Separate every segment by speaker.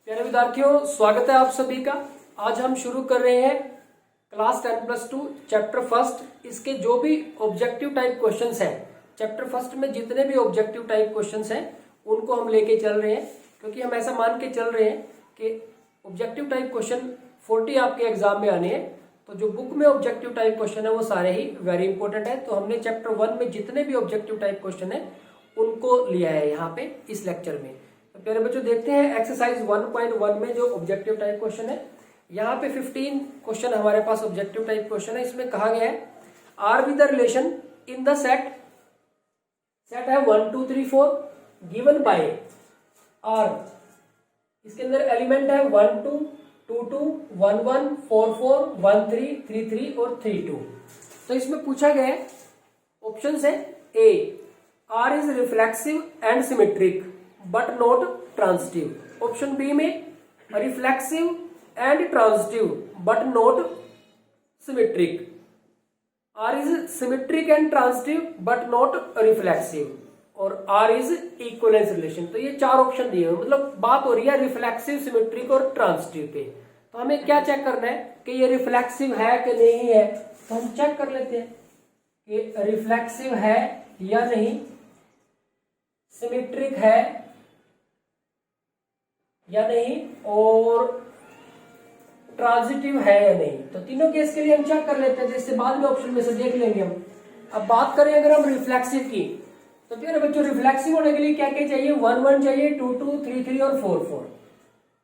Speaker 1: प्यारे विद्यार्थियों, स्वागत है आप सभी का। आज हम शुरू कर रहे हैं क्लास 10+2 चैप्टर फर्स्ट। इसके जो भी ऑब्जेक्टिव टाइप क्वेश्चंस हैं, चैप्टर फर्स्ट में जितने भी ऑब्जेक्टिव टाइप क्वेश्चंस हैं उनको हम लेके चल रहे हैं, क्योंकि हम ऐसा मान के चल रहे हैं कि ऑब्जेक्टिव टाइप क्वेश्चन 40 आपके एग्जाम में आने हैं। तो जो बुक में ऑब्जेक्टिव टाइप क्वेश्चन है वो सारे ही वेरी इंपॉर्टेंट है। तो हमने चैप्टर 1 में जितने भी ऑब्जेक्टिव टाइप क्वेश्चन है उनको लिया है यहाँ पे इस लेक्चर में। तो प्यारे बच्चों, देखते हैं एक्सरसाइज 1.1 में जो ऑब्जेक्टिव टाइप क्वेश्चन है। यहाँ पे 15 क्वेश्चन हमारे पास ऑब्जेक्टिव टाइप क्वेश्चन है। इसमें कहा गया है R with the relation in the set है 1 2 3 4 गिवन बाय आर। इसके अंदर एलिमेंट है 1 2 2 2 1 1 4 4 1 3 3 3 और 3 2। तो इसमें पूछा गया है, ऑप्शन है A R is reflexive and symmetric but not transitive. Option B में reflexive and transitive but not symmetric. R is symmetric and transitive but not reflexive, और आर इज इक्विवेलेंस रिलेशन। तो ये चार ऑप्शन दिए हुए, मतलब बात हो रही है रिफ्लेक्सिव, सिमेट्रिक और ट्रांजिटिव पे। तो हमें क्या चेक करना है कि ये रिफ्लेक्सिव है कि नहीं है। तो हम चेक कर लेते हैं कि रिफ्लेक्सिव है या नहीं, सिमेट्रिक है या नहीं, और ट्रांजिटिव है या नहीं। तो तीनों केस के लिए हम चेक कर लेते हैं, जैसे बाद में ऑप्शन में से देख लेंगे हम। अब बात करें अगर हम रिफ्लेक्सिव की, तो प्यारे बच्चों रिफ्लेक्सिव होने के लिए क्या क्या चाहिए? 1 1 चाहिए, 2 2 3 3 और 4 4।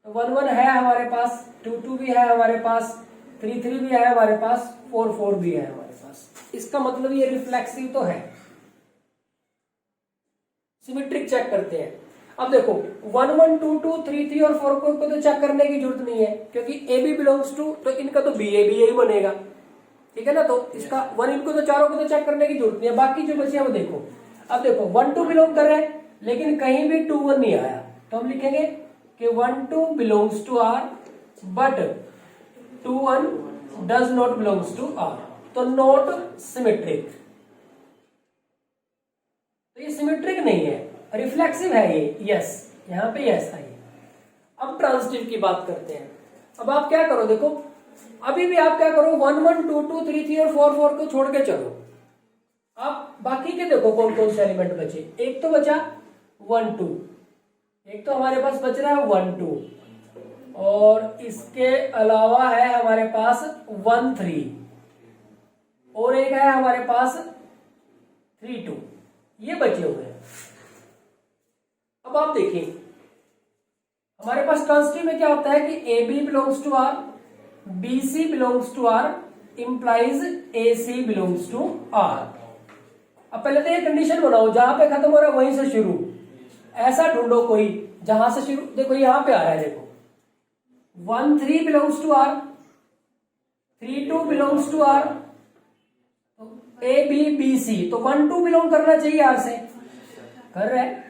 Speaker 1: तो 1 1 है हमारे पास, 2 2 भी है हमारे पास, 3 3 भी है हमारे पास, 4 4 भी है हमारे पास। इसका मतलब ये रिफ्लेक्सिव तो है। सिमेट्रिक चेक करते हैं। अब देखो 1 1 2 2 3 3 और 4 4 को तो चेक करने की जरूरत नहीं है, क्योंकि ए बी बिलोंग्स टू, तो इनका तो बी ए ही बनेगा, ठीक है ना। तो इसका 1 इनको तो चारों को तो चेक करने की जरूरत नहीं है। बाकी जो बचे हैं वो देखो। अब देखो 1 2 बिलोंग कर रहे हैं, लेकिन कहीं भी 2 1 नहीं आया, तो हम लिखेंगे कि 1 2 belongs to R but 2 1 does not belongs to R. तो नॉट सिमेट्रिक, तो ये सिमेट्रिक नहीं है, रिफ्लेक्सिव है ये। यस, यहां पे यस है। अब ट्रांजिटिव की बात करते हैं। अब आप क्या करो, देखो अभी भी आप क्या करो, 1 1 2 2 3 3 और 4 4 को छोड़ के चलो। आप बाकी के देखो कौन कौन से एलिमेंट बचे। एक तो बचा 1 2, एक तो हमारे पास बच रहा है 1 2, और इसके अलावा है हमारे पास 1 3, और एक है हमारे पास 3 2। ये बचे हुए हैं। अब आप देखिए हमारे पास ट्रांजिटिव में क्या होता है कि a b belongs to R, b c belongs to R, implies a c belongs to R. अब पहले तो ये कंडीशन बनाओ, जहां पे खत्म हो रहा है वहीं से शुरू। ऐसा ढूंढो कोई जहां से शुरू। देखो यहां पे आ रहा है, देखो 1 3 belongs to R, 3 2 belongs to R, a b b c, तो 1 2 बिलोंग करना चाहिए आर से, कर रहा है।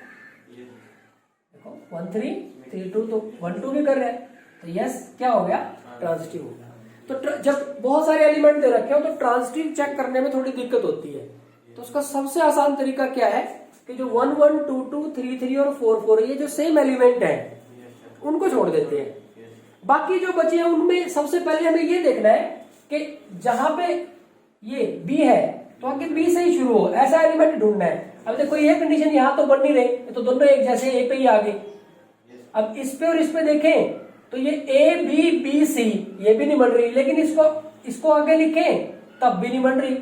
Speaker 1: देखो 1 3 3 2, तो 1 2 भी कर रहा है। तो यस, क्या हो गया? ट्रांजिटिव हो गया। तो जब बहुत सारे एलिमेंट दे रखे हो तो ट्रांजिटिव चेक करने में थोड़ी दिक्कत होती है। तो उसका सबसे आसान तरीका क्या है कि जो 1 1 2 2 3 3 और 4 4 ये जो सेम एलिमेंट है उनको छोड़ देते हैं। बाकी जो बचे हैं उनमें सबसे पहले हमें ये देखना है कि जहां पे ये बी है तो आगे बी से ही शुरू हो, ऐसा एलिमेंट ढूंढना है। अब देखो ये कंडीशन यहां तो बन नहीं रही, तो दोनों एक जैसे ए पे ही आ गए। अब इस पे और इस पे देखें तो ये ए बी बी सी ये भी नहीं बन रही, लेकिन इसको आगे लिखें तब भी नहीं बन रही।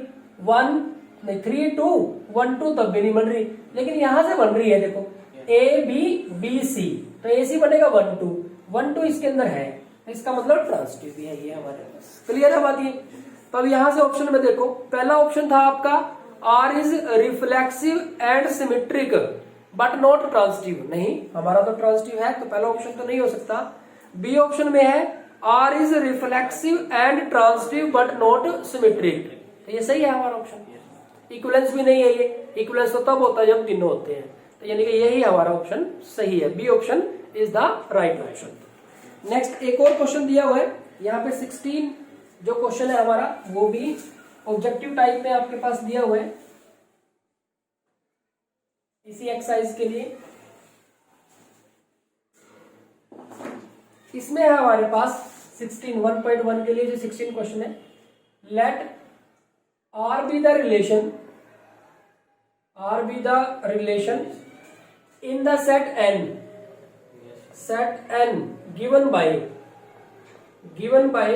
Speaker 1: 3 2 1 2 तब भी नहीं बन रही, लेकिन यहां से बन रही है। देखो ए बी बी सी, तो ए सी बनेगा 1 2 1 2 इसके अंदर है, इसका मतलब ट्रांजिटिव भी है ये हमारे पास। क्लियर है बात ये? तो अब यहां से ऑप्शन में देखो, पहला ऑप्शन था आपका are is reflexive and symmetric but not transitive. नहीं, हमारा तो ट्रांजिटिव है, तो पहला ऑप्शन तो नहीं हो सकता। बी ऑप्शन में है are is reflexive and transitive but not symmetric, तो ये सही है हमारा ऑप्शन। इक्विवेलेंस भी नहीं है ये, इक्विवेलेंस तो तब होता है जब तीनों होते हैं, तो यानी कि यही हमारा ऑप्शन सही है। B option is the right option. Next एक और क्वेश्चन दिया हुआ है यहाँ पे 16 जो क्वेश्चन है हमारा, वो भी ऑब्जेक्टिव टाइप में आपके पास दिया हुआ है इसी एक्सरसाइज के लिए। इसमें है हमारे पास 16 1.1 के लिए जो 16 क्वेश्चन है, let R be the relation in the set n given by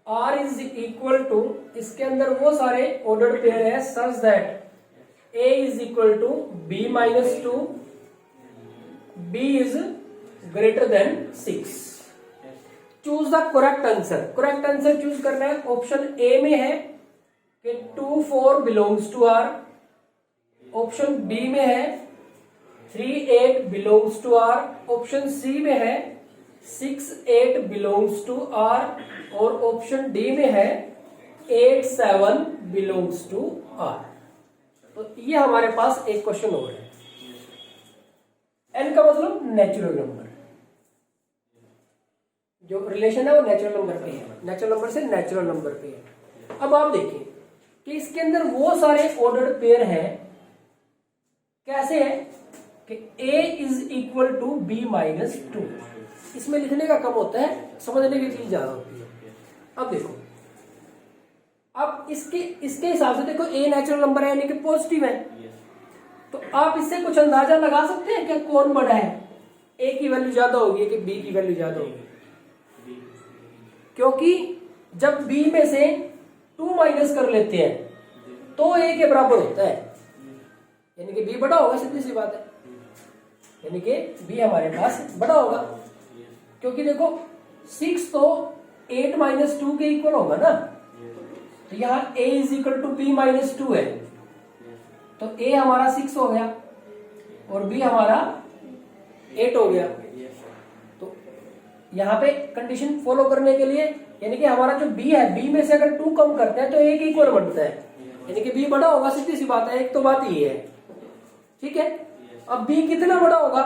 Speaker 1: R is equal to, इसके अंदर वो सारे ऑर्डर्ड पेयर है such that A is equal to B minus 2, B is greater than 6। Choose the correct answer. Correct answer choose करना है। Option A में है कि 2 4 belongs to R, option B में है 3 8 बिलोंग्स टू R, ऑप्शन सी में है 6 8 बिलोंग्स टू R, और ऑप्शन डी में है 8 7 बिलोंग्स टू R। तो ये हमारे पास एक क्वेश्चन और है। n का मतलब नेचुरल नंबर, जो रिलेशन है वो नेचुरल नंबर पे है, नेचुरल नंबर से नेचुरल नंबर पे है। अब आप देखिए कि इसके अंदर वो सारे ऑर्डर्ड पेयर हैं, कैसे है कि a is equal to b minus 2। इसमें लिखने का कम होता है, समझने की चीज ज्यादा होती है। अब देखो, अब इसके हिसाब से देखो a नेचुरल नंबर है यानी कि पॉजिटिव है, तो आप इससे कुछ अंदाजा लगा सकते हैं कि कौन बड़ा है, a की वैल्यू ज्यादा होगी कि b की वैल्यू ज्यादा होगी। क्योंकि जब b में से 2 माइनस कर लेते हैं तो a के बराबर होता है, यानी कि b बड़ा होगा, सीधी सी बात है, यानी कि b हमारे पास बड़ा होगा। क्योंकि देखो 6 तो 8 माइनस 2 के इक्वल होगा ना, तो यहाँ a is equal to b minus 2 है, तो a हमारा 6 हो गया और b हमारा 8 हो गया। तो यहाँ पे कंडीशन फॉलो करने के लिए, यानी कि हमारा जो b है, b में से अगर 2 कम करते हैं तो a के इक्वल बनता है, यानी कि b बड़ा होगा, सीधी सी बात है। एक तो बात ये है, ठीक है। अब b कितना बड़ा होगा,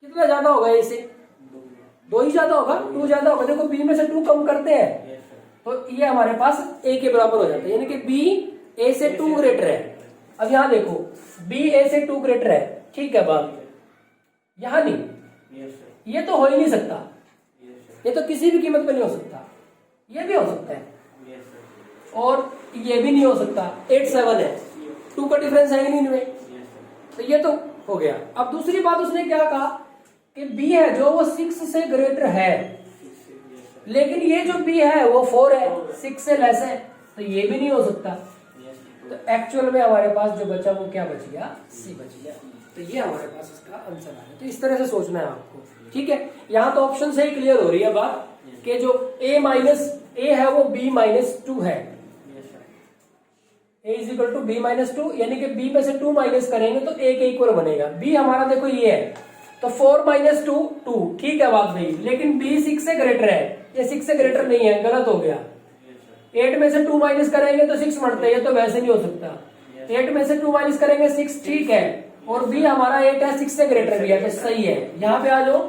Speaker 1: कितना ज्यादा होगा a से? 2 ही ज्यादा होगा, 2 ज्यादा होगा। देखो b में से 2 कम करते हैं तो ये हमारे पास a के बराबर हो जाता है, यानी कि b a से 2 ग्रेटर है। अब यहाँ देखो b a से 2 ग्रेटर है, ठीक है बात, यहाँ नहीं, ये तो हो ही नहीं सकता, ये तो किसी भी कीमत पे नहीं हो सकता। ये भी हो सकता है और ये भी नहीं हो सकता। 8 7 है, 2 का डिफरेंस है ही नहीं इनमें, तो ये तो हो गया। अब दूसरी बात उसने क्या कहा कि b है जो वो 6 से ग्रेटर है, लेकिन ये जो b है वो 4 है, 6 से लेस है, तो ये भी नहीं हो सकता। तो एक्चुअल में हमारे पास जो बचा वो क्या बच गया? c बच गया। तो ये हमारे पास इसका आंसर आ गया। तो इस तरह से सोचना है आपको, ठीक है। यहाँ तो ऑप्शन से ही क्लियर हो रही है बात कि जो a है वो b माइनस 2 है, a is equal to b minus 2, यानी कि b में से 2 माइनस करेंगे तो a के इक्वल बनेगा। b हमारा देखो ये है, तो 4 माइनस 2 2, ठीक है बात भाई, लेकिन b 6 से ग्रेटर है, ये 6 से ग्रेटर नहीं है, गलत हो गया। 8 में से 2 माइनस करेंगे तो 6 बढ़ता है, ये तो वैसे नहीं हो सकता। 8 में से 2 माइनस करेंगे 6, ठीक है, और b हमारा 8 है, 6 से ग्रेटर भी है, तो सही है। यहाँ पे आ जाओ,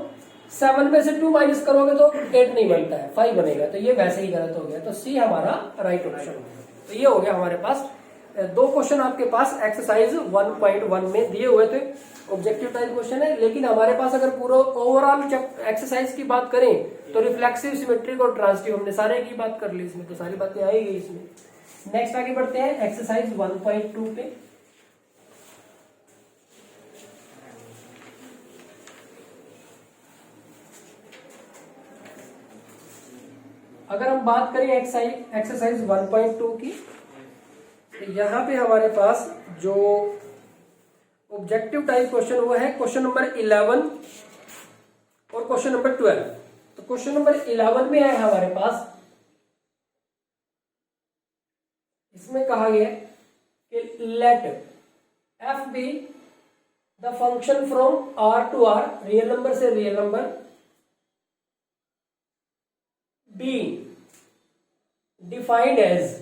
Speaker 1: 7 में से 2 माइनस करोगे तो 8 नहीं बनता है, 5 बनेगा, तो ये वैसे ही गलत हो गया। तो सी हमारा राइट ऑप्शन हो गया। तो ये हो गया हमारे पास 2 क्वेश्चन आपके पास एक्सरसाइज 1.1 में दिए हुए थे, ऑब्जेक्टिव टाइप क्वेश्चन है। लेकिन हमारे पास अगर पूरा ओवरऑल एक्सरसाइज की बात करें तो रिफ्लेक्सिव, सिमेट्रिक और ट्रांजिटिव हमने सारे की बात कर ली, इसमें तो सारी बातें आई गई इसमें। नेक्स्ट आगे बढ़ते हैं एक्सरसाइज 1.2 पे। अगर हम बात करें एक्सरसाइज 1.2 की, तो यहाँ पे हमारे पास जो ऑब्जेक्टिव टाइप क्वेश्चन वो है क्वेश्चन नंबर 11 और क्वेश्चन नंबर 12। तो क्वेश्चन नंबर 11 में है हमारे पास, इसमें कहा गया कि let f be the function from R to R, real number से real number, be defined as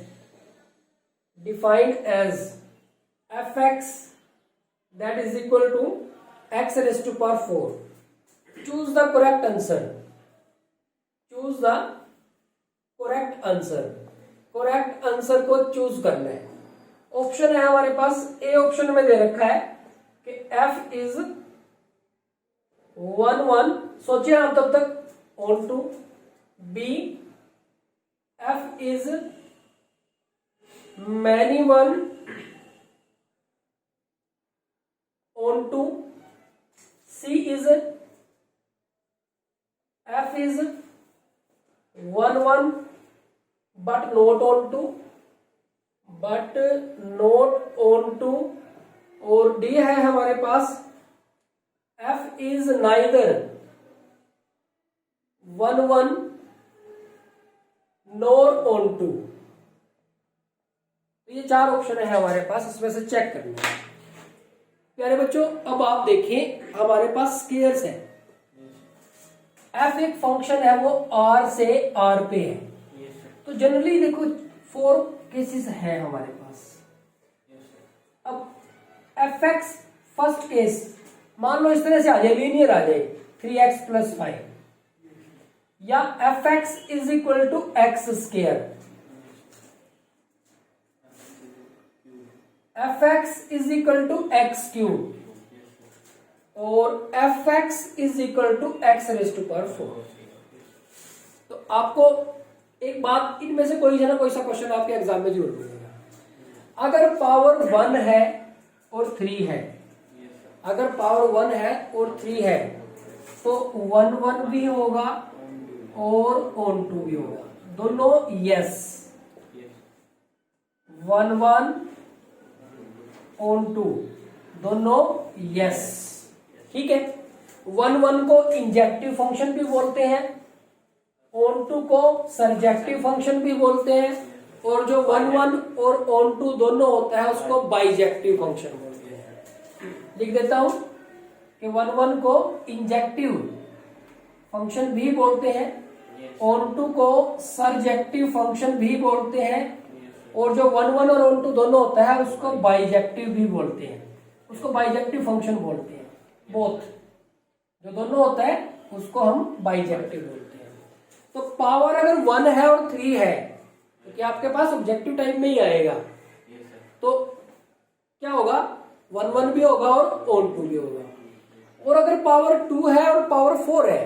Speaker 1: fx that is equal to x raised to power 4. Choose the correct answer. Choose the correct answer. correct answer को choose करना है। Option है हमारे पास, A option में दे रखा है कि f is 1 1 सोचिए आप तब तक onto B f is many one onto C is f is एफ इज 1 1 बट नॉट ऑन टू और डी है हमारे पास f is neither 1 1 nor onto टू। ये 4 ऑप्शन है हमारे पास, इसमें से चेक करना है। प्यारे बच्चों अब आप देखिए हमारे पास स्केयर्स है। एफ एक फंक्शन है वो आर से आर पे है, तो जनरली देखो 4 केसेस है हमारे पास। अब एफ एक्स फर्स्ट केस मान लो इस तरह से आ जाए, लीनियर आ जाए 3x + 5 या f x is equal to x square, f x is equal to x cube और f x is equal to x raise to power 4। तो आपको एक बात, इनमें से कोई ना कोई सा क्वेश्चन आपके एग्जाम में जरूर मिलेगा। अगर पावर 1 है और 3 है, अगर पावर 1 है और 3 है तो 1 1 भी होगा और ऑन टू भी होगा, दोनों यस। 1 1 ऑन टू दोनों यस, ठीक है। 1 1 को इंजेक्टिव फंक्शन भी बोलते हैं, ऑन टू को सरजेक्टिव फंक्शन भी बोलते हैं, और जो 1 1 और ऑन टू दोनों होता है उसको बाइजेक्टिव फंक्शन बोलते हैं। लिख देता हूं कि 1 1 को इंजेक्टिव फंक्शन भी बोलते हैं, ऑन टू को सरजेक्टिव फंक्शन भी बोलते हैं, और जो 1 1 और ऑन टू दोनों होता है उसको बाइजेक्टिव भी बोलते हैं, उसको बाइजेक्टिव फंक्शन बोलते हैं। बोथ जो दोनों होता है उसको हम बाइजेक्टिव बोलते हैं। तो पावर अगर 1 है और 3 है तो क्या आपके पास ऑब्जेक्टिव टाइप में ही आएगा, तो क्या होगा 1 1 भी होगा और ऑन टू भी होगा। और अगर पावर 2 है और पावर 4 है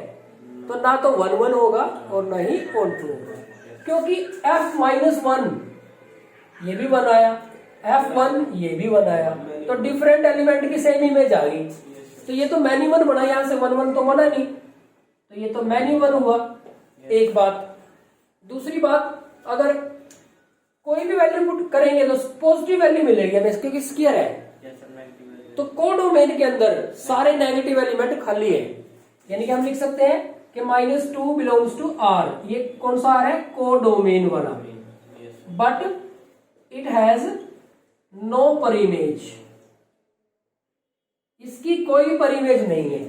Speaker 1: तो ना तो 1 1 होगा और ना ही ऑन टू होगा, क्योंकि f-1 ये भी 1 आया, f1 ये भी 1 आया, तो डिफरेंट एलिमेंट की सेम इमेज आ गई। तो ये तो मैनी 1 बना, यहां से 1 1 तो बना नहीं, तो ये तो मैनी 1 हुआ। एक बात। दूसरी बात, अगर कोई भी वैल्यू पुट करेंगे तो पॉजिटिव वैल्यू मिलेगी हमें, क्योंकि स्क्वायर है। तो कोडोमेन के अंदर सारे नेगेटिव एलिमेंट खाली है, यानी कि हम लिख सकते हैं कि -2 बिलोंग्स टू R। ये कौन सा R है? कोडोमेन वाला। बट इट हैज नो परिमेज, इसकी कोई परिमेज नहीं है,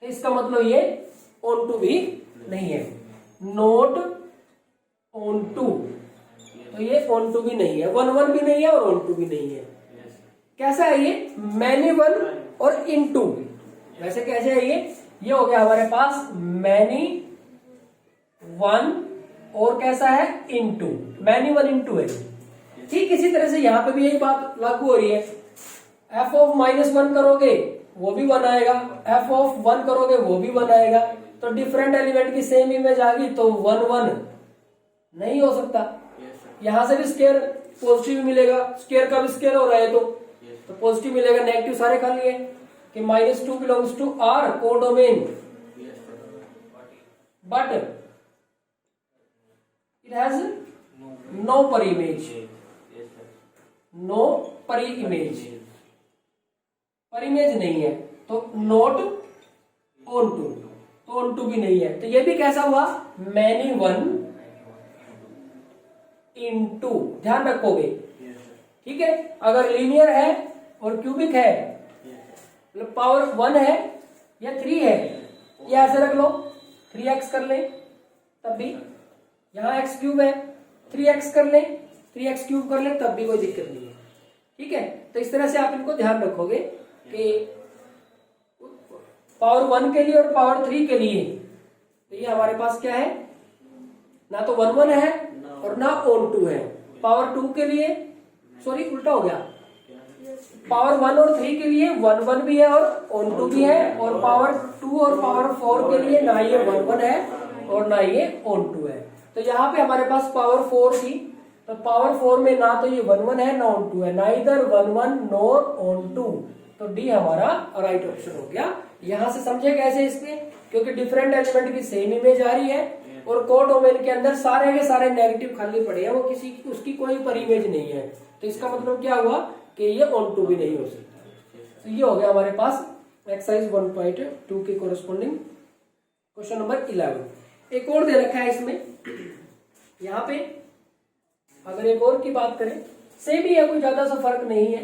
Speaker 1: तो इसका मतलब ये ऑन टू भी नहीं है, नोट ऑन टू, तो ये ऑन टू भी नहीं है, 1 1 भी नहीं है और ऑन टू भी नहीं है। कैसा है ये? मैनी 1 और इन टू। वैसे कैसे है ये हो गया हमारे पास मैनी 1 और कैसा है? इन टू, मैनी 1 इन टू है। ठीक इसी तरह से यहां पे भी यही बात लागू हो रही है। f(-1) करोगे वो भी 1 आएगा, f(1) करोगे वो भी 1 आएगा, तो डिफरेंट एलिमेंट की सेम इमेज आ गई तो 1 1 नहीं हो सकता। यहां से भी स्केयर पॉजिटिव मिलेगा, स्केयर का भी स्केयर हो रहा है तो पॉजिटिव मिलेगा, नेगेटिव सारे खाली है कि -2 belongs to R codomain, but it has no preimage, no preimage, preimage नहीं है, तो नोट ऑन टू, तो ऑन टू भी नहीं है। तो ये भी कैसा हुआ? Many 1 into. ध्यान रखोगे, ठीक है। अगर लीनियर है और क्यूबिक है, मतलब पावर 1 है या 3 है, या ऐसे रख लो 3x कर ले तब भी, यहां x क्यूब है 3x कर ले, 3x क्यूब कर ले तब भी कोई दिक्कत नहीं है, ठीक है। तो इस तरह से आप इनको ध्यान रखोगे कि पावर 1 के लिए और पावर 3 के लिए, तो ये हमारे पास क्या है? ना तो 1 1 है और ना ऑन टू है। पावर 2 के लिए, सॉरी उल्टा हो गया, पावर 1 और 3 के लिए 1 1 भी है और ऑन 2 भी है, और पावर 2 और पावर 4 के लिए ना ये 1 1 है और ना ये ऑन 2 है। तो यहाँ पे हमारे पास पावर 4 थी, तो पावर 4 में ना तो ये 1 1 है ना ऑन 2 है, ना इधर 1 1 नॉर ऑन 2, तो डी हमारा राइट ऑप्शन हो गया। यहां से समझे कैसे इसमें, क्योंकि डिफरेंट एलिमेंट की सेम इमेज आ रही है और कोडोमेन के अंदर सारे के सारे नेगेटिव खाली पड़े हैं, वो किसी उसकी कोई पर इमेज नहीं है, तो इसका मतलब क्या हुआ कि ये ऑन 2 भी नहीं हो सकता। तो ये हो गया हमारे पास एक्सरसाइज 1.2 के कोरस्पॉन्डिंग क्वेश्चन नंबर 11। एक और दे रखा है इसमें, यहाँ पे अगर एक और की बात करें सेम ही है, कोई ज्यादा सा फर्क नहीं है,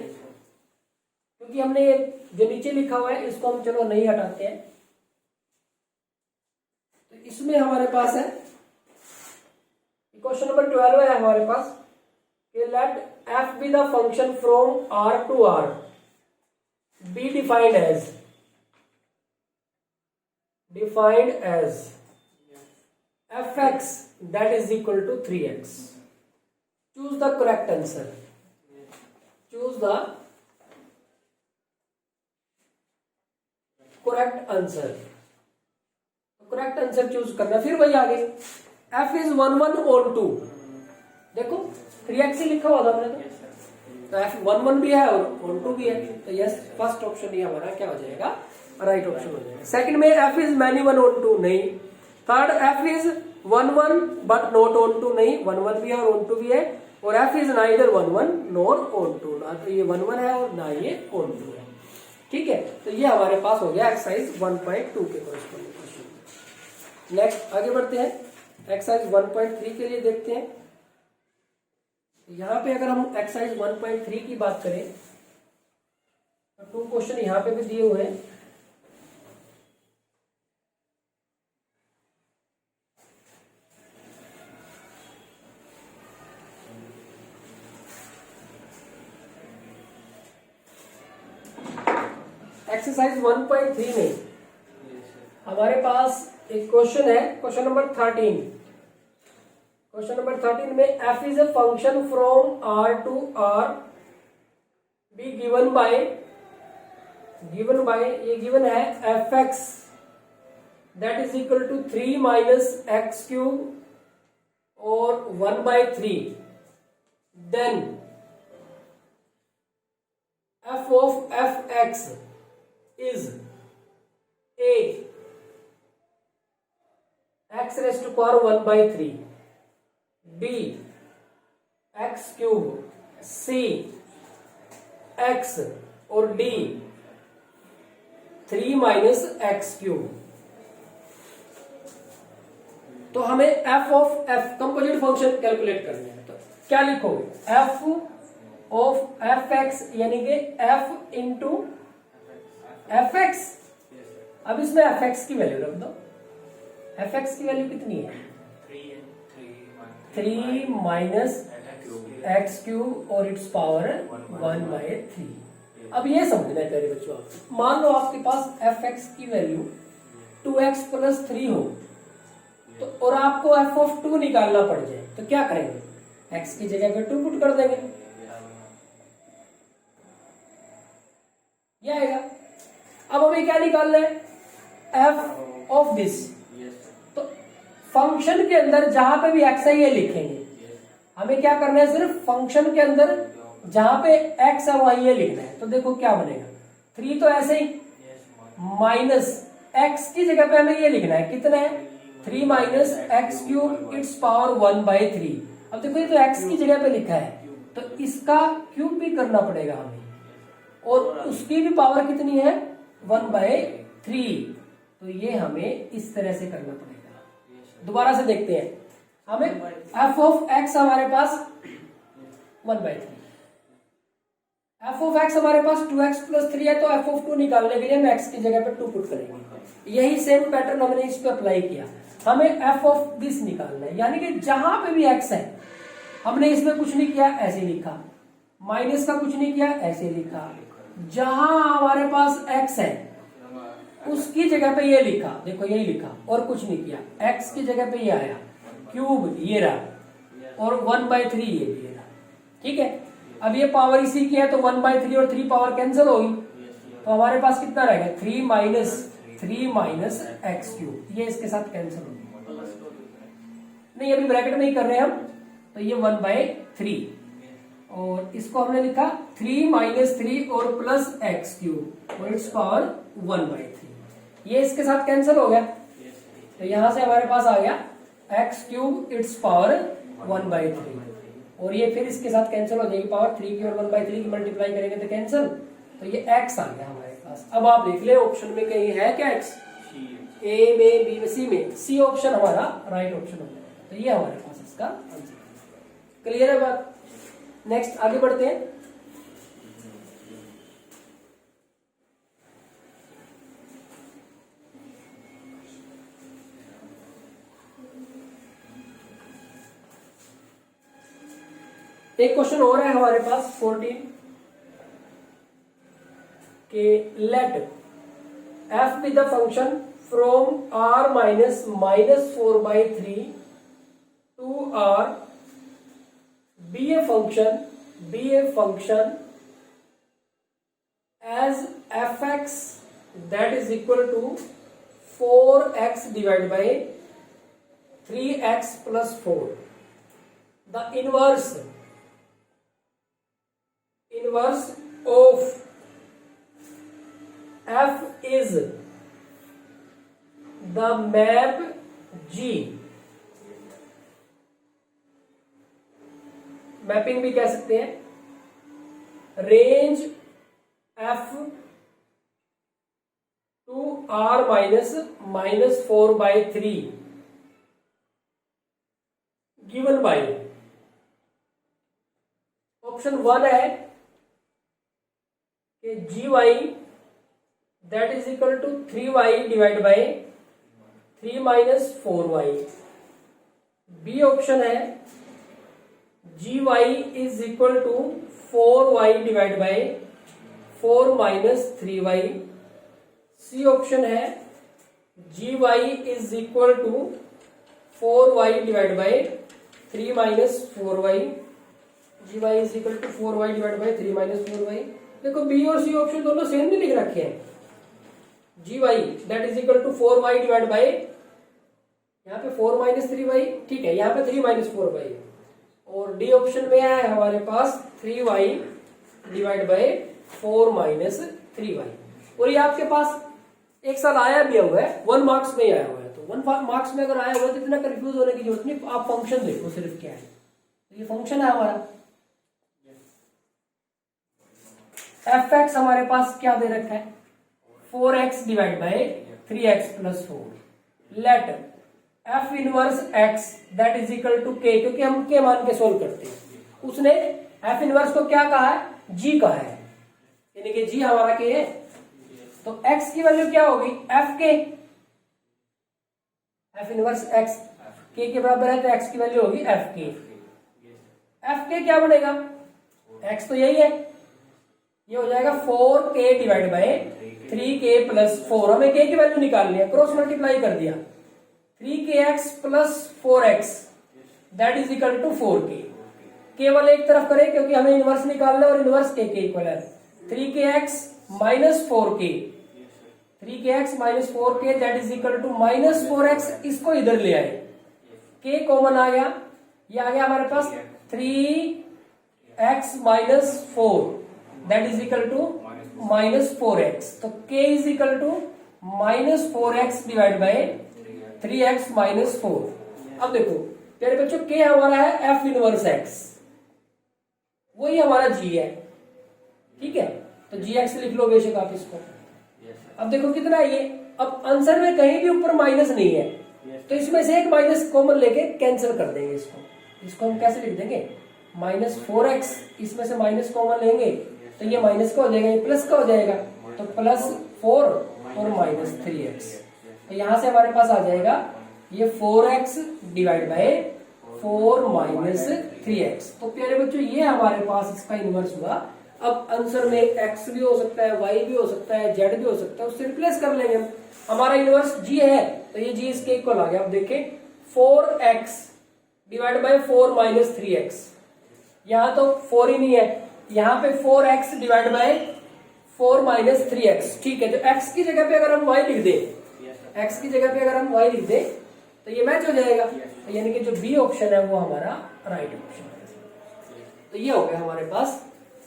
Speaker 1: क्योंकि हमने जो नीचे लिखा हुआ है इसको हम चलो नहीं हटाते हैं। तो इसमें हमारे पास है क्वेश्चन नंबर 12 है हमारे पास कि let f be the function from r to r be defined as fx that is equal to 3x. Choose the correct answer. Choose the correct answer. Correct answer choose करना, फिर वही आगे f is 1 1 on 2, देखो 3x ही लिखा हुआ था हमने, तो f 1 1 भी है और on 2 भी है, तो यस फर्स्ट ऑप्शन ये हमारा क्या हो जाएगा, राइट ऑप्शन हो जाएगा। सेकंड में f is many 1 on 2 नहीं, third f is 1 1 but not on 2 नहीं, 1 1 भी है और on 2 भी है, और f is neither 1 1 nor on 2, ना तो ये 1 1 है और ना ये on 2 है। ठीक है, तो ये हमारे पास हो गया एक्सरसाइज 1.2 के कोरस्पॉन्डिंग क्वेश्चन। नेक्स्ट आगे बढ़ते हैं, एक्सरसाइज 1.3 के लिए देखते हैं। यहाँ पे अगर हम एक्सरसाइज 1.3 की बात करें तो 2 क्वेश्चन यहाँ पे भी दिए हुए हैं। एक्सरसाइज 1.3 में हमारे पास एक क्वेश्चन है, क्वेश्चन नंबर 13। क्वेश्चन नंबर 13 में f is a function from r to r be given by ये गिवन है fx that is equal to 3 minus x cube और 1/3, then f of fx is a x raised to power 1/3, b x cube, c x और d 3 minus x cube. तो हमें f of f composite function calculate करना है, तो क्या लिखोगे, f of fx यानी कि f इंटू fx। अब इसमें fx की वैल्यू रख दो, fx की वैल्यू कितनी है, 3 माइनस एक्स क्यूब और इट्स पावर 1/3। अब ये समझना है प्यारे बच्चों, मान लो आपके पास fx की वैल्यू 2x प्लस 3 हो तो और आपको f ऑफ 2 निकालना पड़ जाए, तो क्या करेंगे, x की जगह पे 2 पुट कर देंगे, ये आएगा। अब हमें क्या निकालना है, f ऑफ दिस, तो फंक्शन के अंदर जहां पे भी x है ये लिखेंगे, हमें क्या करना है, सिर्फ फंक्शन के अंदर जहां पे x है वहां ये लिखना है। तो देखो क्या बनेगा, 3 तो ऐसे ही माइनस x की जगह पे हमें ये लिखना है, कितना है 3 minus x cube it's power 1/3। अब देखो ये तो x की जगह पे लिखा है तो इसका क्यूब भी करना पड़ेगा हमें, और उसकी भी पावर कितनी है 1/3, तो ये हमें इस तरह से करना पड़ेगा। दोबारा से देखते हैं, हमें f ऑफ x हमारे पास 1/3, f ऑफ x हमारे पास 2x प्लस 3 है, तो f ऑफ 2 निकालने के लिए हम x की जगह पे 2 पुट करेंगे। यही सेम पैटर्न हमने इस पे अप्लाई किया, हमें f ऑफ दिस निकालना है, यानी कि जहां पे भी x है हमने इसमें कुछ नहीं किया, ऐसे लिखा, माइनस का कुछ नहीं किया, ऐसे लिखा, जहां हमारे पास x है उसकी जगह पे ये लिखा, देखो यही लिखा और कुछ नहीं किया, x की जगह पे ये आया, क्यूब ये रहा और 1/3 ये भी रहा। ठीक है, अब ये पावर इसी की है तो 1/3 और 3 पावर कैंसिल होगी, तो हमारे पास कितना रहेगा 3 माइनस एक्स क्यूब, ये इसके साथ कैंसिल होगी। नहीं अभी ब्रैकेट में ही कर रहे हैं हम, तो ये 1/3 और इसको हमने लिखा 3 माइनस 3 और प्लस एक्स क्यूब और इट्स पावर 1/3, ये इसके साथ कैंसिल हो गया, तो यहां से हमारे पास आ गया एक्स क्यूब इट्स पावर 1/3 और ये फिर इसके साथ कैंसिल हो जाएगी, पावर 3 की और 1/3 की मल्टीप्लाई करेंगे तो कैंसिल, तो ये x आ गया हमारे पास। अब आप देख ले ऑप्शन में कहीं है क्या x, ए में, बी में, सी में, सी ऑप्शन हमारा राइट ऑप्शन हो गया, तो ये हमारे पास इसका आंसर। क्लियर है बात? नेक्स्ट आगे बढ़ते हैं। एक क्वेश्चन और है हमारे पास 14 के let f be the function from r minus -4/3 to r be a function as fx that is equal to 4x divided by 3x plus 4. The inverse of f is the map G, mapping भी कह सकते हैं, range f to r -4/3 given by option 1 है कि gy that is equal to 3y divide by 3 - 4y। B option है gy is equal to 4y divide by 4 - 3y। C option है gy is equal to 4y divide by 3 - 4y। gy is equal to 4y divide by 3 - 4y। देखो B और C option दोनों same नहीं लिख रखे हैं। gy that is equal to 4y divide by, यहाँ पे 4 - 3y ठीक है, यहाँ पे 3 - 4y है, और डी ऑप्शन में है हमारे पास 3y डिवाइड बाय 4 - 3y। और ये आपके पास एक साल आया भी हुआ है, 1 मार्क्स में ही आया हुआ है, तो 1 मार्क्स में अगर आया हुआ है तो इतना कंफ्यूज होने की जरूरत नहीं, आप फंक्शन देखो सिर्फ क्या है। तो ये फंक्शन है हमारा fx, हमारे पास क्या दे रखा है 4x divide by 3x plus 4। Let f inverse x that is equal to k, क्योंकि हम k मान के सोल्व करते हैं। उसने f इनवर्स को क्या कहा है g कहा है, यानी कि g हमारा k है, तो x की वैल्यू क्या होगी f इनवर्स x k के बराबर है, तो x की वैल्यू होगी f k क्या बनेगा, x तो यही है, ये हो जाएगा 4k divide by 3k plus 4। हमें k की वैल्यू निकालनी है, क्रॉस मल्टीप्लाई कर दिया, 3kx plus 4x that is equal to 4k। केवल एक तरफ करें क्योंकि हमें इनवर्स निकालना है और इनवर्स k के इक्वल है। 3kx minus 4k, 3kx minus 4k that is equal to -4x, इसको इधर ले आए, k कॉमन आ गया, ये आ गया हमारे पास 3x minus 4 that is equal to -4x, तो k is equal to -4x divide by 3x minus 4। अब देखो प्यारे बच्चों k हमारा है f इनवर्स x, वही हमारा g है, ठीक है, तो gx लिख लो बेशक आप इसको। अब देखो कितना है ये, अब आंसर में कहीं भी ऊपर माइनस नहीं है, तो इसमें से एक माइनस कॉमन लेके कैंसिल कर देंगे इसको हम कैसे लिख देंगे -4x, इसमें से माइनस कॉमन लेंगे तो ये माइनस का हो जाएगा, ये प्लस का हो जाएगा, तो +4 और -3x, तो यहां से हमारे पास आ जाएगा ये 4x डिवाइड बाय 4 - 3x। तो प्यारे बच्चों ये हमारे पास इसका इनवर्स हुआ। अब आंसर में x भी हो सकता है, y भी हो सकता है, z भी हो सकता है, उससे रिप्लेस कर लेंगे हम। हमारा इनवर्स g है तो ये g इसके इक्वल आ गया। अब देखें 4x डिवाइड बाय 4 - 3x, यहां तो 4 ही नहीं है यहाँ पे 4x divide by 4 minus 3x, ठीक है। तो x की जगह पे अगर हम y लिख दें, x की जगह पे अगर हम y लिख दें तो ये मैच हो जाएगा। तो यानी कि जो बी ऑप्शन है वो हमारा राइट ऑप्शन है। तो ये हो गया हमारे पास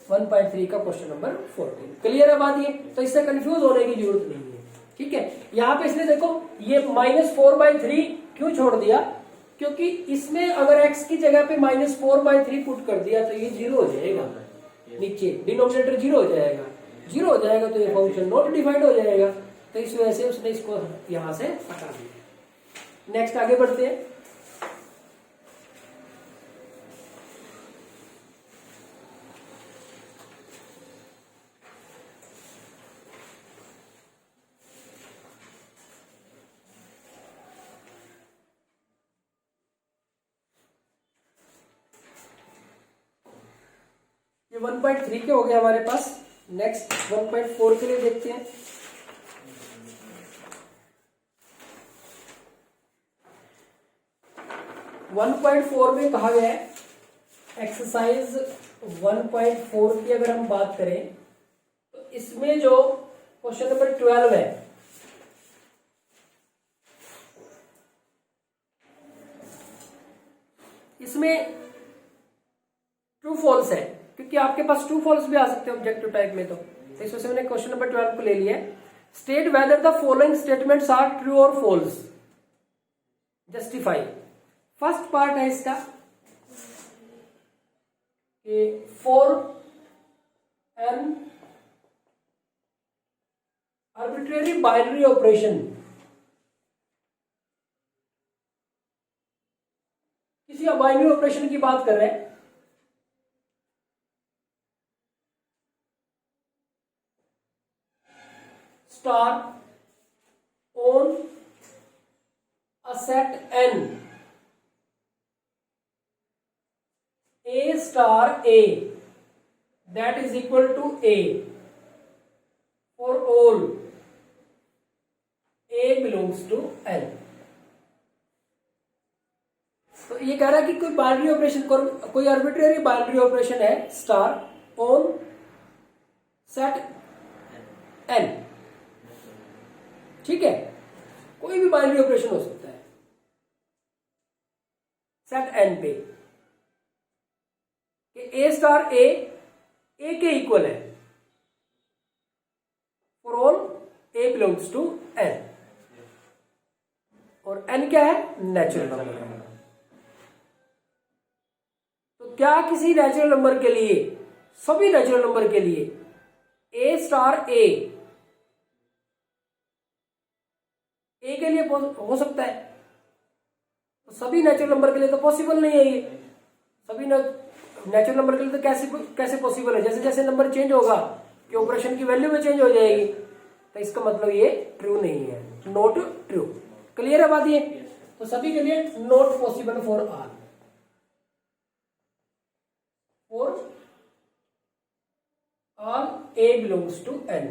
Speaker 1: 1.3 का क्वेश्चन नंबर 14। क्लियर है बात ये? तो इससे कंफ्यूज होने की जरूरत नहीं है, ठीक है। यहाँ पे इसने देखो ये -4/3 क्यों छोड़ दिया, क्योंकि इसमें अगर x की जगह पे -4/3 पुट कर दिया तो ये 0 हो जाएगा, नीचे डिनोमिनेटर 0 हो जाएगा, 0 हो जाएगा तो ये फंक्शन नॉट डिफाइंड हो जाएगा। तो इस वजह से उसने इसको यहां से हटा दिया। नेक्स्ट आगे बढ़ते हैं। ये 1.3 के हो गए हमारे पास। नेक्स्ट 1.4 के लिए देखते हैं। वन 1.4 में कहा गया है, एक्सरसाइज 1.4 की अगर हम बात करें तो इसमें जो क्वेश्चन नंबर 12 है, इसमें ट्रू फॉल्स है, क्योंकि आपके पास ट्रू फॉल्स भी आ सकते हैं ऑब्जेक्टिव टाइप में। तो इस वजह से मैंने क्वेश्चन नंबर 12 को ले लिया है। State whether the following statements are true और फॉल्स, जस्टिफाई। फर्स्ट पार्ट है इसका कि for an arbitrary binary operation, किसी बाइनरी ऑपरेशन की बात कर रहे हैं, star on a set n, a star a that is equal to a for all a belongs to n। तो ये कह रहा है कि कोई बाइनरी ऑपरेशन, कोई आर्बिट्रेरी बाइनरी ऑपरेशन है स्टार ऑन सेट n, ठीक है। कोई भी बाइनरी ऑपरेशन हो सकता है सेट n पे, ए स्टार ए के इक्वल है for all A belongs to N, और एन क्या है? नेचुरल नंबर है। तो क्या किसी नेचुरल नंबर के लिए, सभी नेचुरल नंबर के लिए ए स्टार ए के लिए हो सकता है? तो सभी नेचुरल नंबर के लिए तो पॉसिबल नहीं है ये। सभी नेचुरल नंबर के लिए तो कैसे पॉसिबल है? जैसे जैसे नंबर चेंज होगा कि ऑपरेशन की वैल्यू में चेंज हो जाएगी, तो इसका मतलब ये ट्रू नहीं है, नॉट ट्रू। क्लियर है बात ये? तो सभी के लिए not possible for all, for all A belongs to N.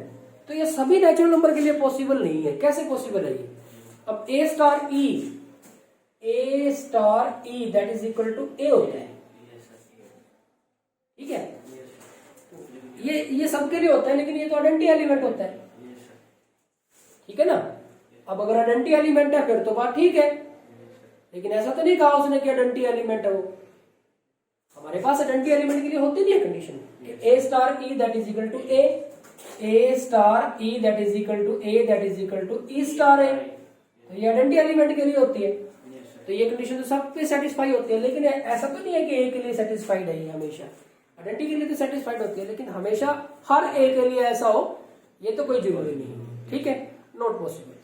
Speaker 1: तो ये सभी नेचुरल नंबर के लिए पॉसिबल नहीं है। कैसे पॉसिबल है ये? अब a star e that is equal to a होता है, ठीक है। ये सबके लिए होता है, लेकिन ये तो आइडेंटिटी एलिमेंट होता है, ठीक है ना। अब अगर आइडेंटिटी एलिमेंट है फिर तो बात ठीक है, लेकिन ऐसा तो नहीं कहा उसने कि आइडेंटिटी एलिमेंट है वो। हमारे पास आइडेंटिटी एलिमेंट के लिए होती नहीं है condition. A star e that is equal to a star e that is equal to a that is equal to e star a, तो ये आइडेंटिटी एलिमेंट के लिए होती है। तो ये कंडीशन तो सब पे सेटिस्फाई होती है, लेकिन ऐसा तो नहीं है कि ए के लिए सेटिस्फाइड है ये हमेशा। आइडेंटिटी के लिए तो सेटिस्फाइड होती है, लेकिन हमेशा हर ए के लिए ऐसा हो ये तो कोई जरूरी नहीं है, ठीक है। नॉट पॉसिबल,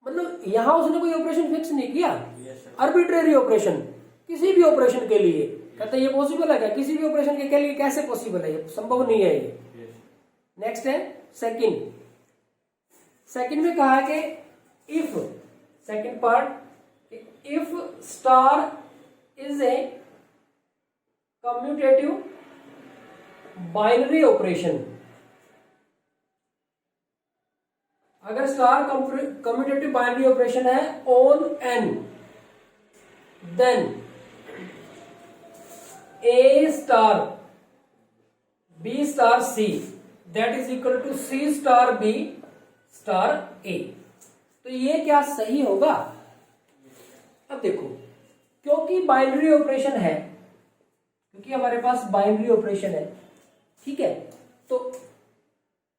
Speaker 1: मतलब यहां उसने कोई ऑपरेशन फिक्स नहीं किया, आर्बिट्रेरी ऑपरेशन किसी भी ऑपरेशन के लिए कहते ये पॉसिबल है क्या? किसी भी ऑपरेशन के लिए कैसे पॉसिबल है? ये संभव नहीं है ये। नेक्स्ट है सेकंड में कहा है कि if, second part, if star is a commutative binary operation, अगर स्टार कम्यूटेटिव बाइनरी ऑपरेशन है on N, then A star B star C that is equal to C star B star A। तो ये क्या सही होगा? अब देखो, क्योंकि बाइनरी ऑपरेशन है, क्योंकि हमारे पास बाइनरी ऑपरेशन है, ठीक है, तो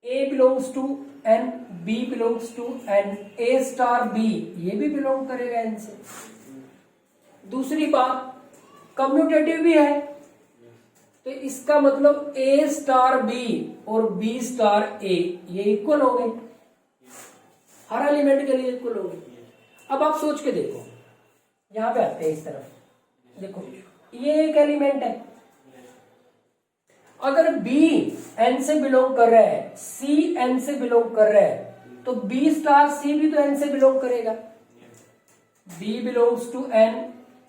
Speaker 1: A belongs to N, B belongs to N, A star B ये भी बिलोंग करेगा N से। दूसरी बात, कम्यूटेटिव भी है, तो इसका मतलब A स्टार B और B स्टार A ये इक्वल हो गए, हर एलिमेंट के लिए इक्वल हो गए। अब आप सोच के देखो, यहां पे आते हैं इस तरफ, देखो ये एक एलिमेंट है, अगर B N से बिलोंग कर रहा है, C N से बिलोंग कर रहा है, तो B स्टार C भी तो N से बिलोंग करेगा। B belongs to N,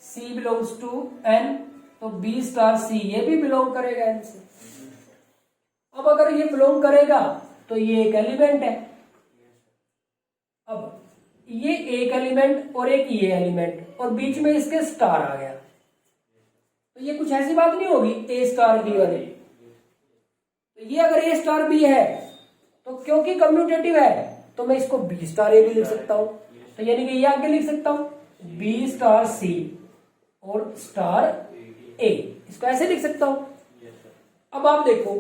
Speaker 1: C belongs to N, तो B स्टार C ये भी बिलोंग करेगा N से। अब अगर ये बिलोंग करेगा तो ये एक एलिमेंट है। अब ये एक एलिमेंट और एक ये एलिमेंट और बीच में इसके स्टार आ गया, तो ये कुछ ऐसी बात नहीं होगी A स्टार B वाली। तो ये अगर A स्टार B है तो क्योंकि कम्यूटेटिव है तो मैं इसको B स्टार A भी लिख सकता हूं, तो यानी कि ये आगे लिख सकता हूं B स्टार C और स्टार A, इसको ऐसे लिख सकता हूं। अब आप देखो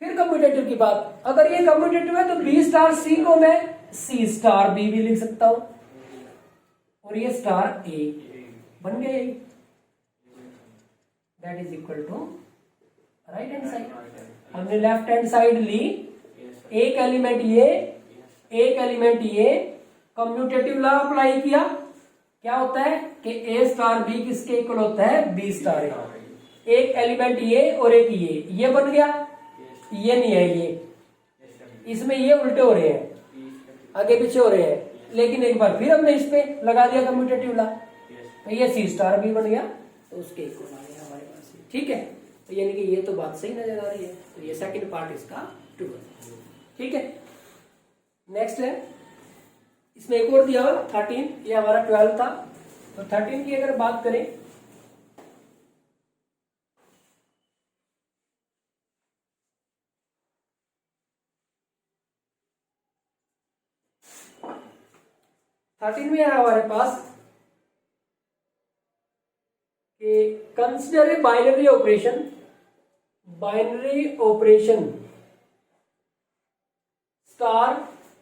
Speaker 1: फिर कम्यूटेटिव की बात, अगर ये कम्यूटेटिव है तो B स्टार C को मैं C स्टार B भी लिख सकता हूं और ये स्टार A बन गए, that is equal to right hand side. हमने लेफ्ट हैंड साइड ली, एक एलिमेंट ये, एक एलिमेंट ये, कम्यूटेटिव लॉ अप्लाई किया, क्या होता है कि A स्टार B किसके इक्वल होता है? B star A। एक एलिमेंट ये और एक ये बन गया, ये नहीं है ये, इसमें ये उल्टे हो रहे हैं, आगे पीछे हो रहे हैं, लेकिन एक बार फिर हमने इस पे लगा दिया कम्यूटेटिव लॉ, तो ये C स्टार B बन गया, तो उसके इक्वल आ गया हमारे पास, ठीक है। तो यानी कि ये तो बात सही नजर आ रही है, तो ये सेकंड पार्ट इसका ट्रू है, ठीक है। नेक्स्ट है, इसमें एक और दिया हुआ 13, ये हमारा 12 था, तो 13 की अगर बात करें, थर्टीन में है हमारे पास कि consider a binary operation, binary operation star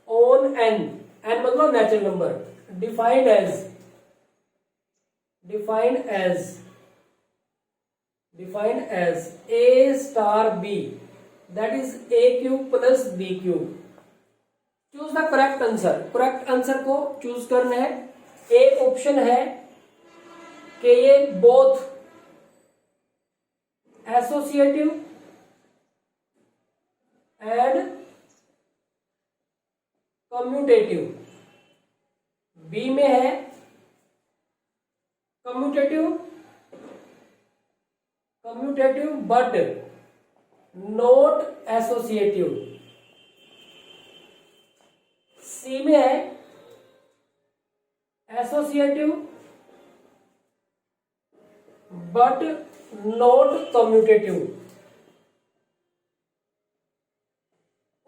Speaker 1: on N, N मतलब natural number, defined as a star b that is a cube plus b cube. Choose the correct answer, correct answer को choose करना है। एक option है कि ये both associative and commutative, B में है commutative but not associative, C में है एसोसिएटिव बट नॉट कम्यूटेटिव,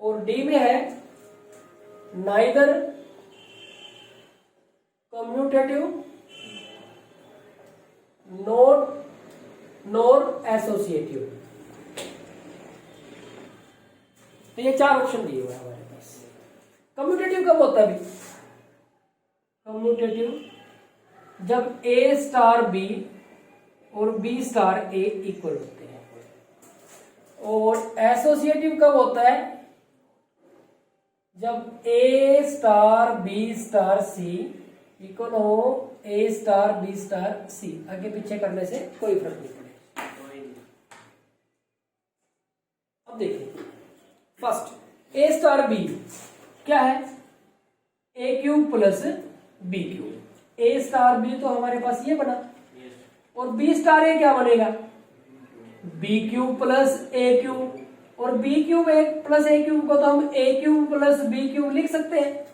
Speaker 1: और डी में है नाइदर कम्यूटेटिव नॉर एसोसिएटिव। तो ये चार ऑप्शन दिए हुए हैं हमारे पास। कम्यूटेटिव कब होता है अभी? कम्यूटेटिव जब ए स्टार बी और बी स्टार ए इक्वल होते हैं। और एसोसिएटिव कब होता है? जब ए star B star c equal हो ए स्टार बी स्टार सी। आगे पीछे करने से कोई फर्क नहीं पड़ेगा। अब देखिए, फर्स्ट ए स्टार बी क्या है? ए क्यूब प्लस बी क्यूब। ए स्टार बी तो हमारे पास ये बना, और बी स्टार ए क्या बनेगा? बी क्यूब प्लस ए क्यूब। और बी क्यूब प्लस ए क्यूब को तो हम ए क्यूब प्लस बी क्यूब लिख सकते हैं।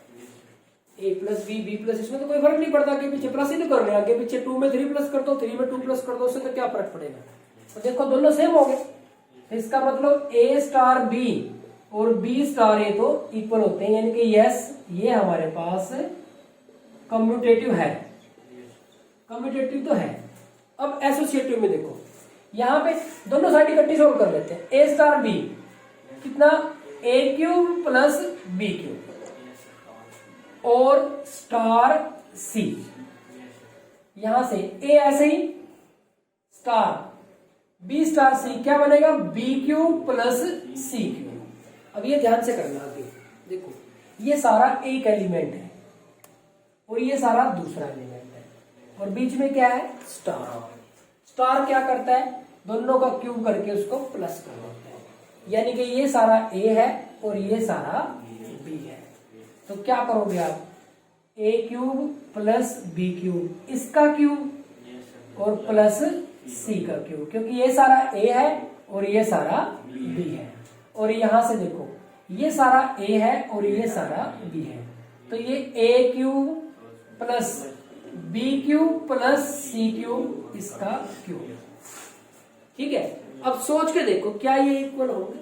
Speaker 1: ए प्लस बी प्लस, इसमें तो कोई फर्क नहीं पड़ता, आगे पीछे प्लस ही तो कर रहे हैं। आगे पीछे 2 में 3 प्लस कर दो, 3 में 2 प्लस कर दो, उससे तो क्या फर्क पड़ेगा। तो देखो दोनों सेम हो गए, तो इसका मतलब ए स्टार बी और बी स्टार ए तो इक्वल होते हैं, यानी कि यस ये हमारे पास कम्यूटेटिव है, कम्यूटेटिव तो है। अब एसोसिएटिव में देखो, यहां पे दोनों साइड इकट्ठी सोल्व कर लेते हैं। ए स्टार बी कितना, ए क्यूब प्लस बी क्यूब और स्टार सी, यहां से ए ऐसे ही स्टार बी स्टार सी क्या बनेगा, B cube plus c cube. अब ये ध्यान से करना, आगे देखो ये सारा एक एलिमेंट है और ये सारा दूसरा एलिमेंट है और बीच में क्या है, स्टार। स्टार क्या करता है, दोनों का क्यूब करके उसको प्लस कर देता है, यानी कि ये सारा ए है और ये सारा बी है। तो क्या करोगे आप, ए क्यूब प्लस बी क्यूब, इसका क्यूब और प्लस सी का क्यूब, क्योंकि ये सारा ए है और ये सारा बी है। और यहां से देखो ये सारा ए है और ये सारा बी है, तो ये a cube plus b cube plus c cube, इसका क्यूब। ठीक है, अब सोच के देखो क्या ये इक्वल होंगे,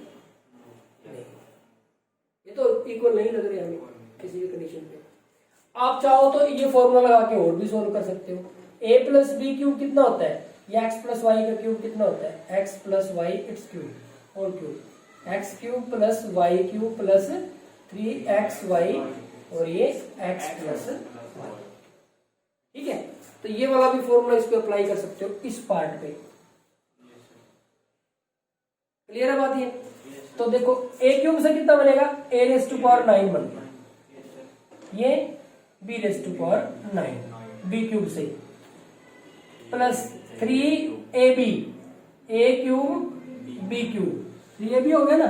Speaker 1: नहीं, ये तो इक्वल नहीं लग रहे हमें किसी भी कंडीशन पे। आप चाहो तो ये फॉर्मूला लगा के और भी सोल्व कर सकते हो। ए प्लस बी क्यूब कितना होता है, ये एक्स प्लस वाई का क्यूब कितना होता है, x plus y its cube और cube, x cube plus y cube plus 3xy और ये एक्स प्लस वाई। ठीक है, तो ये वाला भी फॉर्मूला इसको अप्लाई कर सकते हो इस पार्ट पे। क्लियर है बात ये? तो देखो ए क्यूब से कितना बनेगा, a रेज़ टू पावर 9 बन गया, ये b raise to power 9 b cube से plus 3ab a cube b cube, 3ab हो गया ना,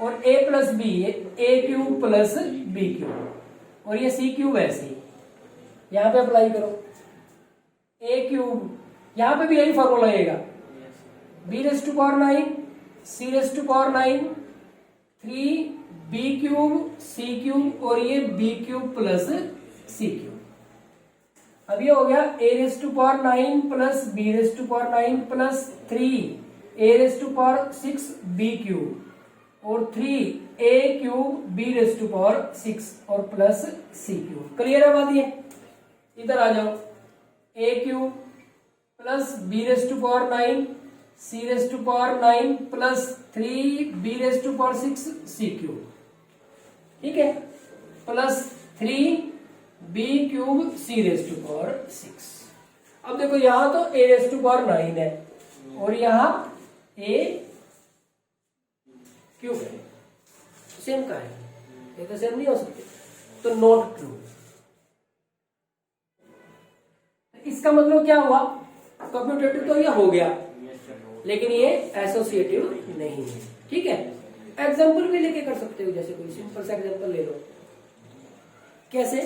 Speaker 1: और a plus b a cube plus b cube और ये c क्यूब ऐसे ही यहां पे अप्लाई करो। a क्यूब यहां पे भी यही फॉर्मूला लगेगा, b raise to power 9 c raise to power 9 3b cube c cube और ये b cube plus c cube. अब ये हो गया a raise to power 9 plus b raise to power 9 plus 3a raise to power 6 b cube और 3a cube b raise to power 6 और plus c cube. Clear है बात ये? इधर आ जाओ, a cube plus b raise to power 9 c raise to power 9 plus 3b raise to power 6 c cube. ठीक है, plus 3b cube c raise to power 6। अब देखो यहां तो a रेज़ टू पावर 9 है और यहां a क्यूब है, सेम का है, ये तो सेम नहीं हो सकते, तो नॉट ट्रू। इसका मतलब क्या हुआ, कम्यूटेटिव तो ये हो गया लेकिन ये एसोसिएटिव नहीं है। ठीक है, एग्जाम्पल भी लेके कर सकते हो, जैसे कोई सिंपल सा एग्जाम्पल ले लो, कैसे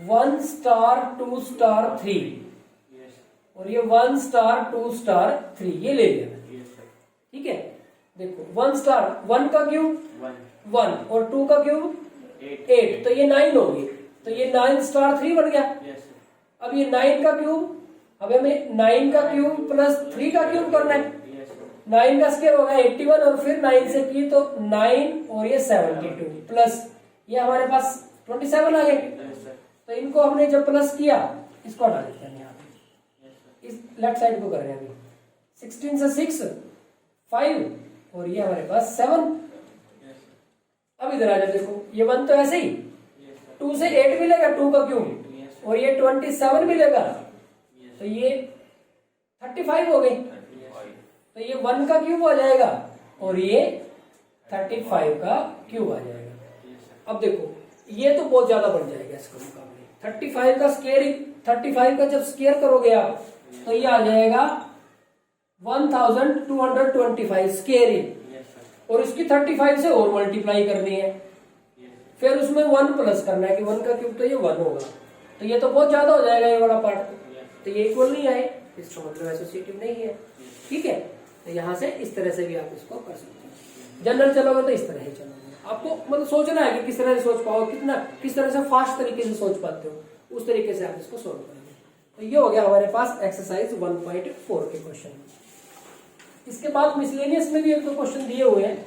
Speaker 1: 1 स्टार 2 स्टार 3 और ये 1 स्टार 2 स्टार 3 ये ले लिया। ठीक है, देखो 1 स्टार 1 का क्यूब 1 और 2 का क्यूब 8, तो ये 9 हो गई, तो ये 9 स्टार 3 बन गया। अब ये 9 का क्यूब, अब हमें 9 का क्यूब प्लस 3 का क्यूब करना है, 9 का स्क्वायर होगा 81 और फिर 9 से की तो 9 और ये 72 प्लस ये हमारे पास 27 आ गए। तो इनको हमने जब प्लस किया, इसको हटा देते हैं यहाँ पे, इस लेफ्ट साइड को कर रहे हैं अभी, 16 से 6 5 और ये हमारे पास 7। अब इधर आ जाओ, देखो ये 1 तो ऐसे ही, 2 से 8 मिलेगा 2 का क्यूब और ये 27 मिलेगा, तो ये 35 हो गई, तो ये 1 का क्यूब आ जाएगा और ये 35 का क्यूब आ जाएगा। अब देखो ये तो बहुत ज्यादा बढ़ जाएगा इसका मुकाबले, 35 का स्क्वायर, 35 का जब स्क्वायर करोगे आप तो ये आ जाएगा 1225 स्क्वायर, और इसकी 35 से और मल्टीप्लाई करनी है, फिर उसमें 1 प्लस करना है कि 1 का क्यूब तो ये 1 होगा, तो ये तो बहुत ज्यादा हो जाएगा ये वाला पार्ट, तो ये इक्वल नहीं आए, इसका मतलब एसोसिएटिव नहीं है। ठीक है, तो यहां से इस तरह से भी आप इसको कर सकते हैं। जनरल चलोगे तो इस तरह ही चलोगे, आपको मतलब सोचना है कि किस तरह से सोच पाओ, किस तरह से फास्ट तरीके से सोच पाते हो, उस तरीके से आप इसको सोल्व करेंगे। तो ये हो गया हमारे पास एक्सरसाइज 1.4 के क्वेश्चन। इसके बाद मिसलेनियस में भी एक दो क्वेश्चन दिए हुए हैं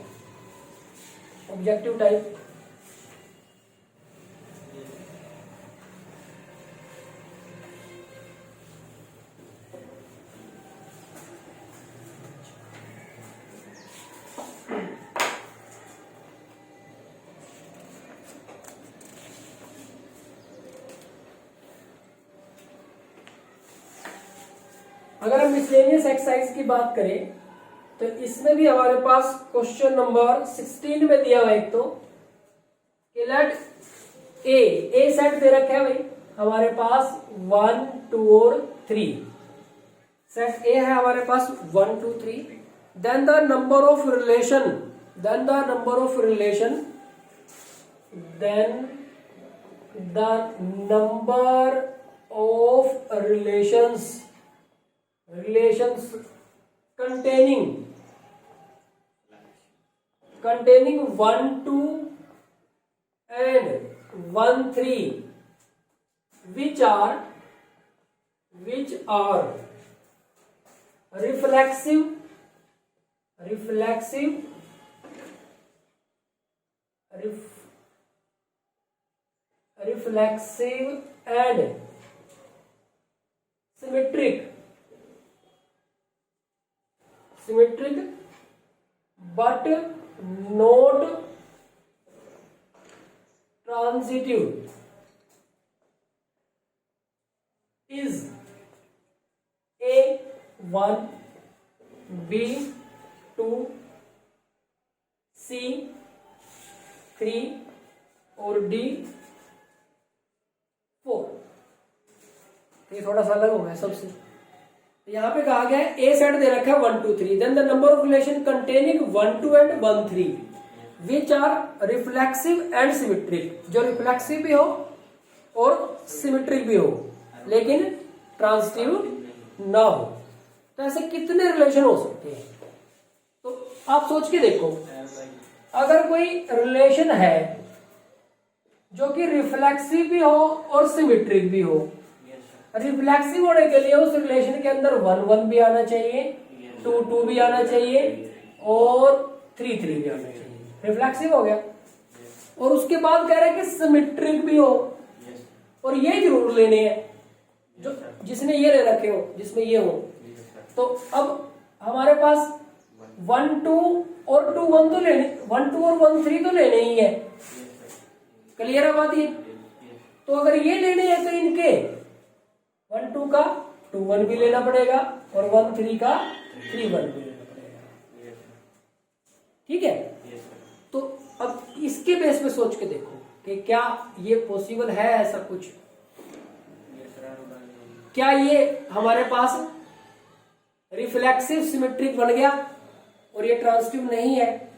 Speaker 1: ऑब्जेक्टिव टाइप। अगर हम मिसलेनियस एक्सरसाइज की बात करें तो इसमें भी हमारे पास क्वेश्चन नंबर 16 में दिया हुआ है एक तो लेट ए सेट दे रखा है भाई हमारे पास 1 2 और 3। सेट ए है हमारे पास 1 2 3। Then the number of relation then the number of relation then the number of relations containing 1 2 and 1 3 which are reflexive and symmetric but not transitive is A1 B2 C3 और D4। ये थोड़ा सा अलग हो गया सबसे। यहां पे कहा गया है ए सेट दे रखा है 1 2 3 then the number of relation containing 1 2 and 1 3 which are reflexive and symmetric, जो रिफ्लेक्सिव भी हो और सिमेट्रिक भी हो लेकिन ट्रांजिटिव ना हो। तो ऐसे कितने रिलेशन हो सकते हैं? तो आप सोच के देखो, अगर कोई रिलेशन है जो कि रिफ्लेक्सिव भी हो और सिमेट्रिक भी हो, रिफ्लेक्सिव होने के लिए उस रिलेशन के अंदर 1 1 भी आना चाहिए, 2 2 भी आना चाहिए और 3 3 भी आना चाहिए। रिफ्लेक्सिव हो गया। और उसके बाद कह रहे हैं कि सिमेट्रिक भी हो और ये जरूर लेने हैं जो जिसने ये ले रखे हो, जिसमें ये हो। तो अब हमारे पास 1 2 और 2 1 तो लेने, 1 2 और 1 3 तो लेने ही है। क्लियर है बात ये? तो अगर ये लेने हैं तो इनके 1 2 का 2 1 भी लेना पड़ेगा और 1 3 का 3 1 भी लेना पड़ेगा। ठीक है? तो अब इसके बेस पे सोच के देखो कि क्या ये पॉसिबल है ऐसा कुछ? क्या ये हमारे पास रिफ्लेक्सिव सिमेट्रिक बन गया और ये ट्रांजिटिव नहीं है?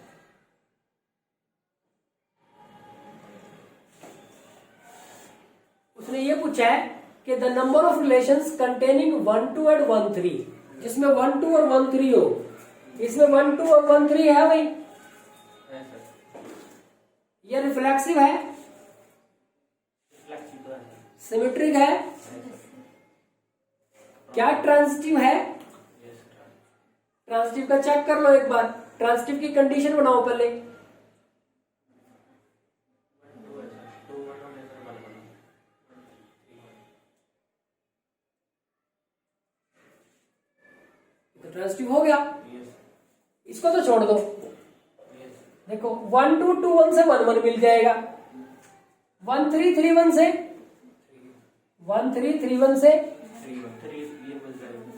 Speaker 1: उसने ये पूछा है कि the number of relations containing 1 2 and 1 3, जिसमें 1 2 और 1 3 हो। इसमें 1 2 और 1 3 है भाई, ये रिफ्लेक्सिव है, सिमेट्रिक है, क्या ट्रांजिटिव है? ट्रांजिटिव का चेक कर लो एक बार, ट्रांजिटिव की कंडीशन बनाओ पहले। ट्रांजिटिव हो गया। इसको तो छोड़ दो। देखो 1 2 2 1 से 1 1 मिल जाएगा, 1 3 3 1 से 1 3 3 1 से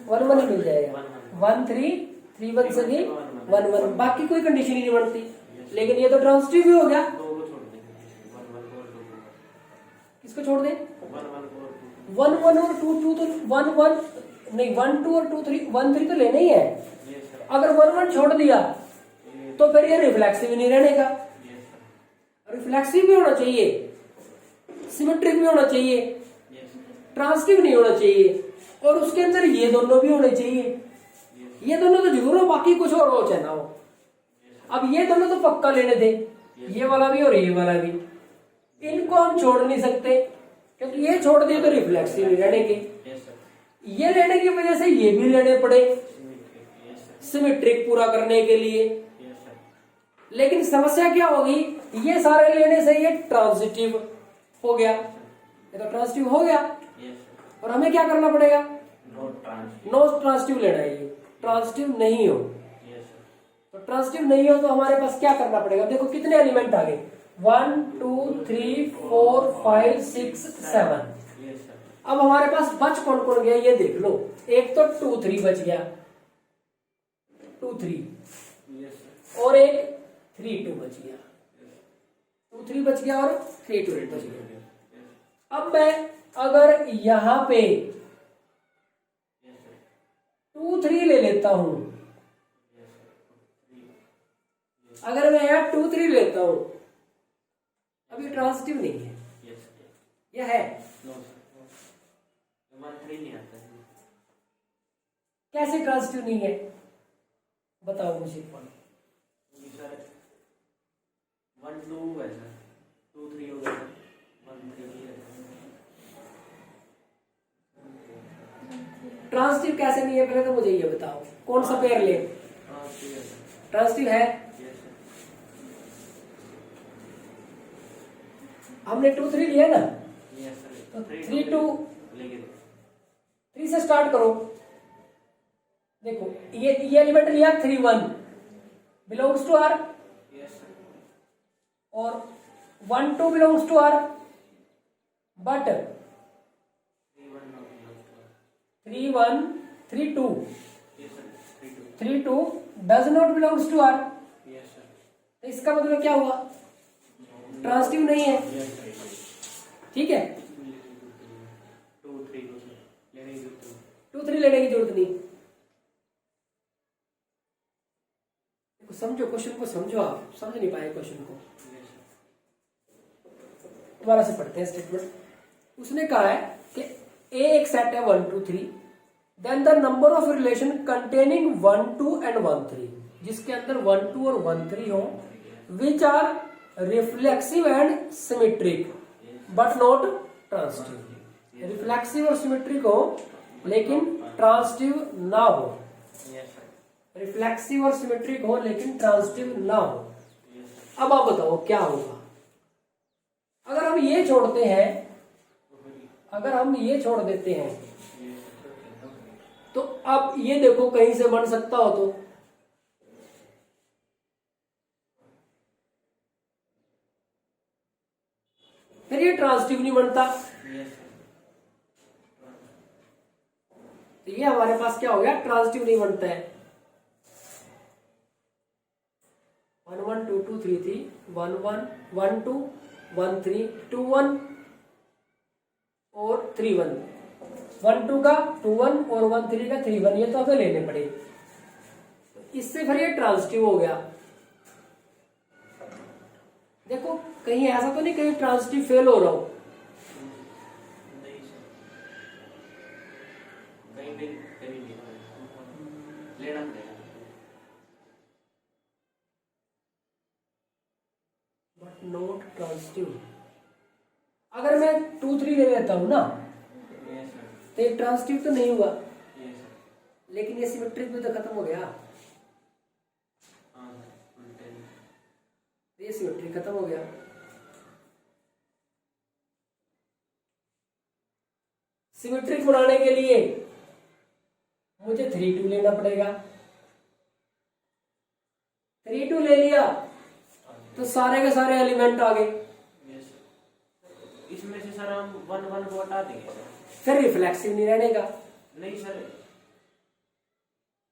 Speaker 1: 1 1 मिल जाएगा, 1 3 3 1 से भी 1 1, बाकी कोई कंडीशन ही नहीं बनती। लेकिन ये तो ट्रांजिटिव भी हो गया। किसको छोड़ दे? 1 1 और 2 2 तो 1 1 नहीं, 1 2 और 2 3 1 3 तो लेना ही है। अगर 1 1 छोड़ दिया तो फिर ये रिफ्लेक्सिव नहीं रहने का। रिफ्लेक्सिव भी होना चाहिए, सिमेट्रिक भी होना चाहिए, ट्रांजिटिव नहीं होना चाहिए और उसके अंदर ये दोनों भी होने चाहिए। ये दोनों तो जरूर हो, बाकी कुछ और हो चाहे ना हो। अब ये दोनों तो पक्का लेने दे, ये वाला भी और ये वाला भी। इनको हम छोड़ नहीं सकते क्योंकि ये छोड़ दिए तो रिफ्लेक्सिव नहीं रहने के। ये लेने की वजह से ये भी लेने पड़े, सिमेट्रिक पूरा करने के लिए।
Speaker 2: Yes sir.
Speaker 1: लेकिन समस्या क्या होगी, ये सारे लेने से ये ट्रांजिटिव हो गया, ये तो ट्रांजिटिव हो गया,
Speaker 2: यस सर।
Speaker 1: और हमें क्या करना पड़ेगा,
Speaker 2: नॉट ट्रांजिटिव।
Speaker 1: नो ट्रांजिटिव लेना है, ये ट्रांजिटिव नहीं हो।
Speaker 2: Yes sir.
Speaker 1: तो ट्रांजिटिव नहीं हो तो हमारे पास क्या करना पड़ेगा, देखो कितने एलिमेंट आ गए, 1 2 3 4 5 6 7।
Speaker 2: Yes sir.
Speaker 1: अब हमारे पास बच कौन कौन गया ये देख लो, एक तो 2 3 बच गया, 2 3,
Speaker 2: यस सर।
Speaker 1: और एक 3 2 बच गया, 2 3 बच गया और 3 2 बच गया। अब मैं अगर यहां पे 2 3 ले लेता हूं, अगर मैं यहां 2 3 लेता हूं, अभी ट्रांजिटिव नहीं है, यह है,
Speaker 2: नो सर। 1 3 नहीं आता है।
Speaker 1: कैसे ट्रांजिटिव नहीं है बताओ मुझे।
Speaker 2: जी सर, 1 2 है सर, 2 3 हो गया सर, 1 3 है।
Speaker 1: ट्रांजिटिव कैसे नहीं है पहले तो मुझे ये बताओ, कौन सा पेयर ले,
Speaker 2: ट्रांजिटिव है सर।
Speaker 1: ट्रांजिटिव है।
Speaker 2: Yes sir.
Speaker 1: हमने 2 3 लिया ना,
Speaker 2: यस सर।
Speaker 1: तो 3 2
Speaker 2: लेकिन
Speaker 1: 3 से स्टार्ट करो, देखो ये एलिमेंट लिया 3 1 belongs to R,
Speaker 2: yes sir.
Speaker 1: और 1 2 belongs to R, but
Speaker 2: 3 1 not belongs to.
Speaker 1: 3 1 3 2
Speaker 2: yes sir. 3 2।
Speaker 1: 3 2 does not belongs to R.
Speaker 2: Yes sir.
Speaker 1: तो इसका मतलब क्या हुआ, ट्रांजिटिव नहीं है,
Speaker 2: यस सर।
Speaker 1: ठीक है।
Speaker 2: 2 3 को सर लेने की जरूरत नहीं।
Speaker 1: 2 3 लेने की जरूरत नहीं, समझो क्वेश्चन को, समझो, आप समझ नहीं पाए क्वेश्चन को,
Speaker 2: यस सर।
Speaker 1: दोबारा से पढ़ते हैं स्टेटमेंट। उसने कहा है कि ए एक सेट है 1 2 3, then the number of relation containing 1 2 and 1 3, जिसके अंदर 1 2 और 1 3 हो, which are reflexive and symmetric but not transitive. Reflexive और सिमेट्रिक हो लेकिन ट्रांजिटिव ना हो,
Speaker 2: यस सर।
Speaker 1: रिफ्लेक्सिव और सिमेट्रिक हो लेकिन ट्रांजिटिव ना हो।
Speaker 2: Yes sir.
Speaker 1: अब आप बताओ क्या होगा, अगर हम ये छोड़ते हैं, अगर हम ये छोड़ देते हैं, तो अब ये देखो कहीं से बन सकता हो तो, फिर ये ट्रांजिटिव नहीं बनता,
Speaker 2: यस सर।
Speaker 1: तो ये हमारे पास क्या हो गया, ट्रांजिटिव नहीं बनता है। 1 1 2 2 3 3 1 1 1 2 1 3 2 1 और 3 1, 1 2 का 2 1 और 1 3 का 3 1, ये तो हमें लेने पड़े, इससे फिर ये ट्रांजिटिव हो गया। देखो कहीं ऐसा तो नहीं कहीं ट्रांजिटिव फेल हो रहा हो,
Speaker 2: नहीं सर, कहीं भी कहीं नहीं लेना पड़ेगा।
Speaker 1: But not transitive. अगर मैं 2 3 ले लेता हूं ना,
Speaker 2: यस सर।
Speaker 1: तो ये ट्रांजिटिव तो नहीं हुआ,
Speaker 2: यस सर।
Speaker 1: लेकिन ये सिमेट्रिक भी तो खत्म हो गया,
Speaker 2: हाँ सर, उल्टे।
Speaker 1: ये सिमेट्रिक खत्म हो गया। सिमेट्रिक बनाने के लिए मुझे 3 2 लेना पड़ेगा, 3 2 ले लिया तो सारे के सारे एलिमेंट आ गए,
Speaker 2: यस सर। इसमें से सर हम 1 1 को हटा देंगे सर।
Speaker 1: फिर रिफ्लेक्सिव नहीं रहने का,
Speaker 2: नहीं सर,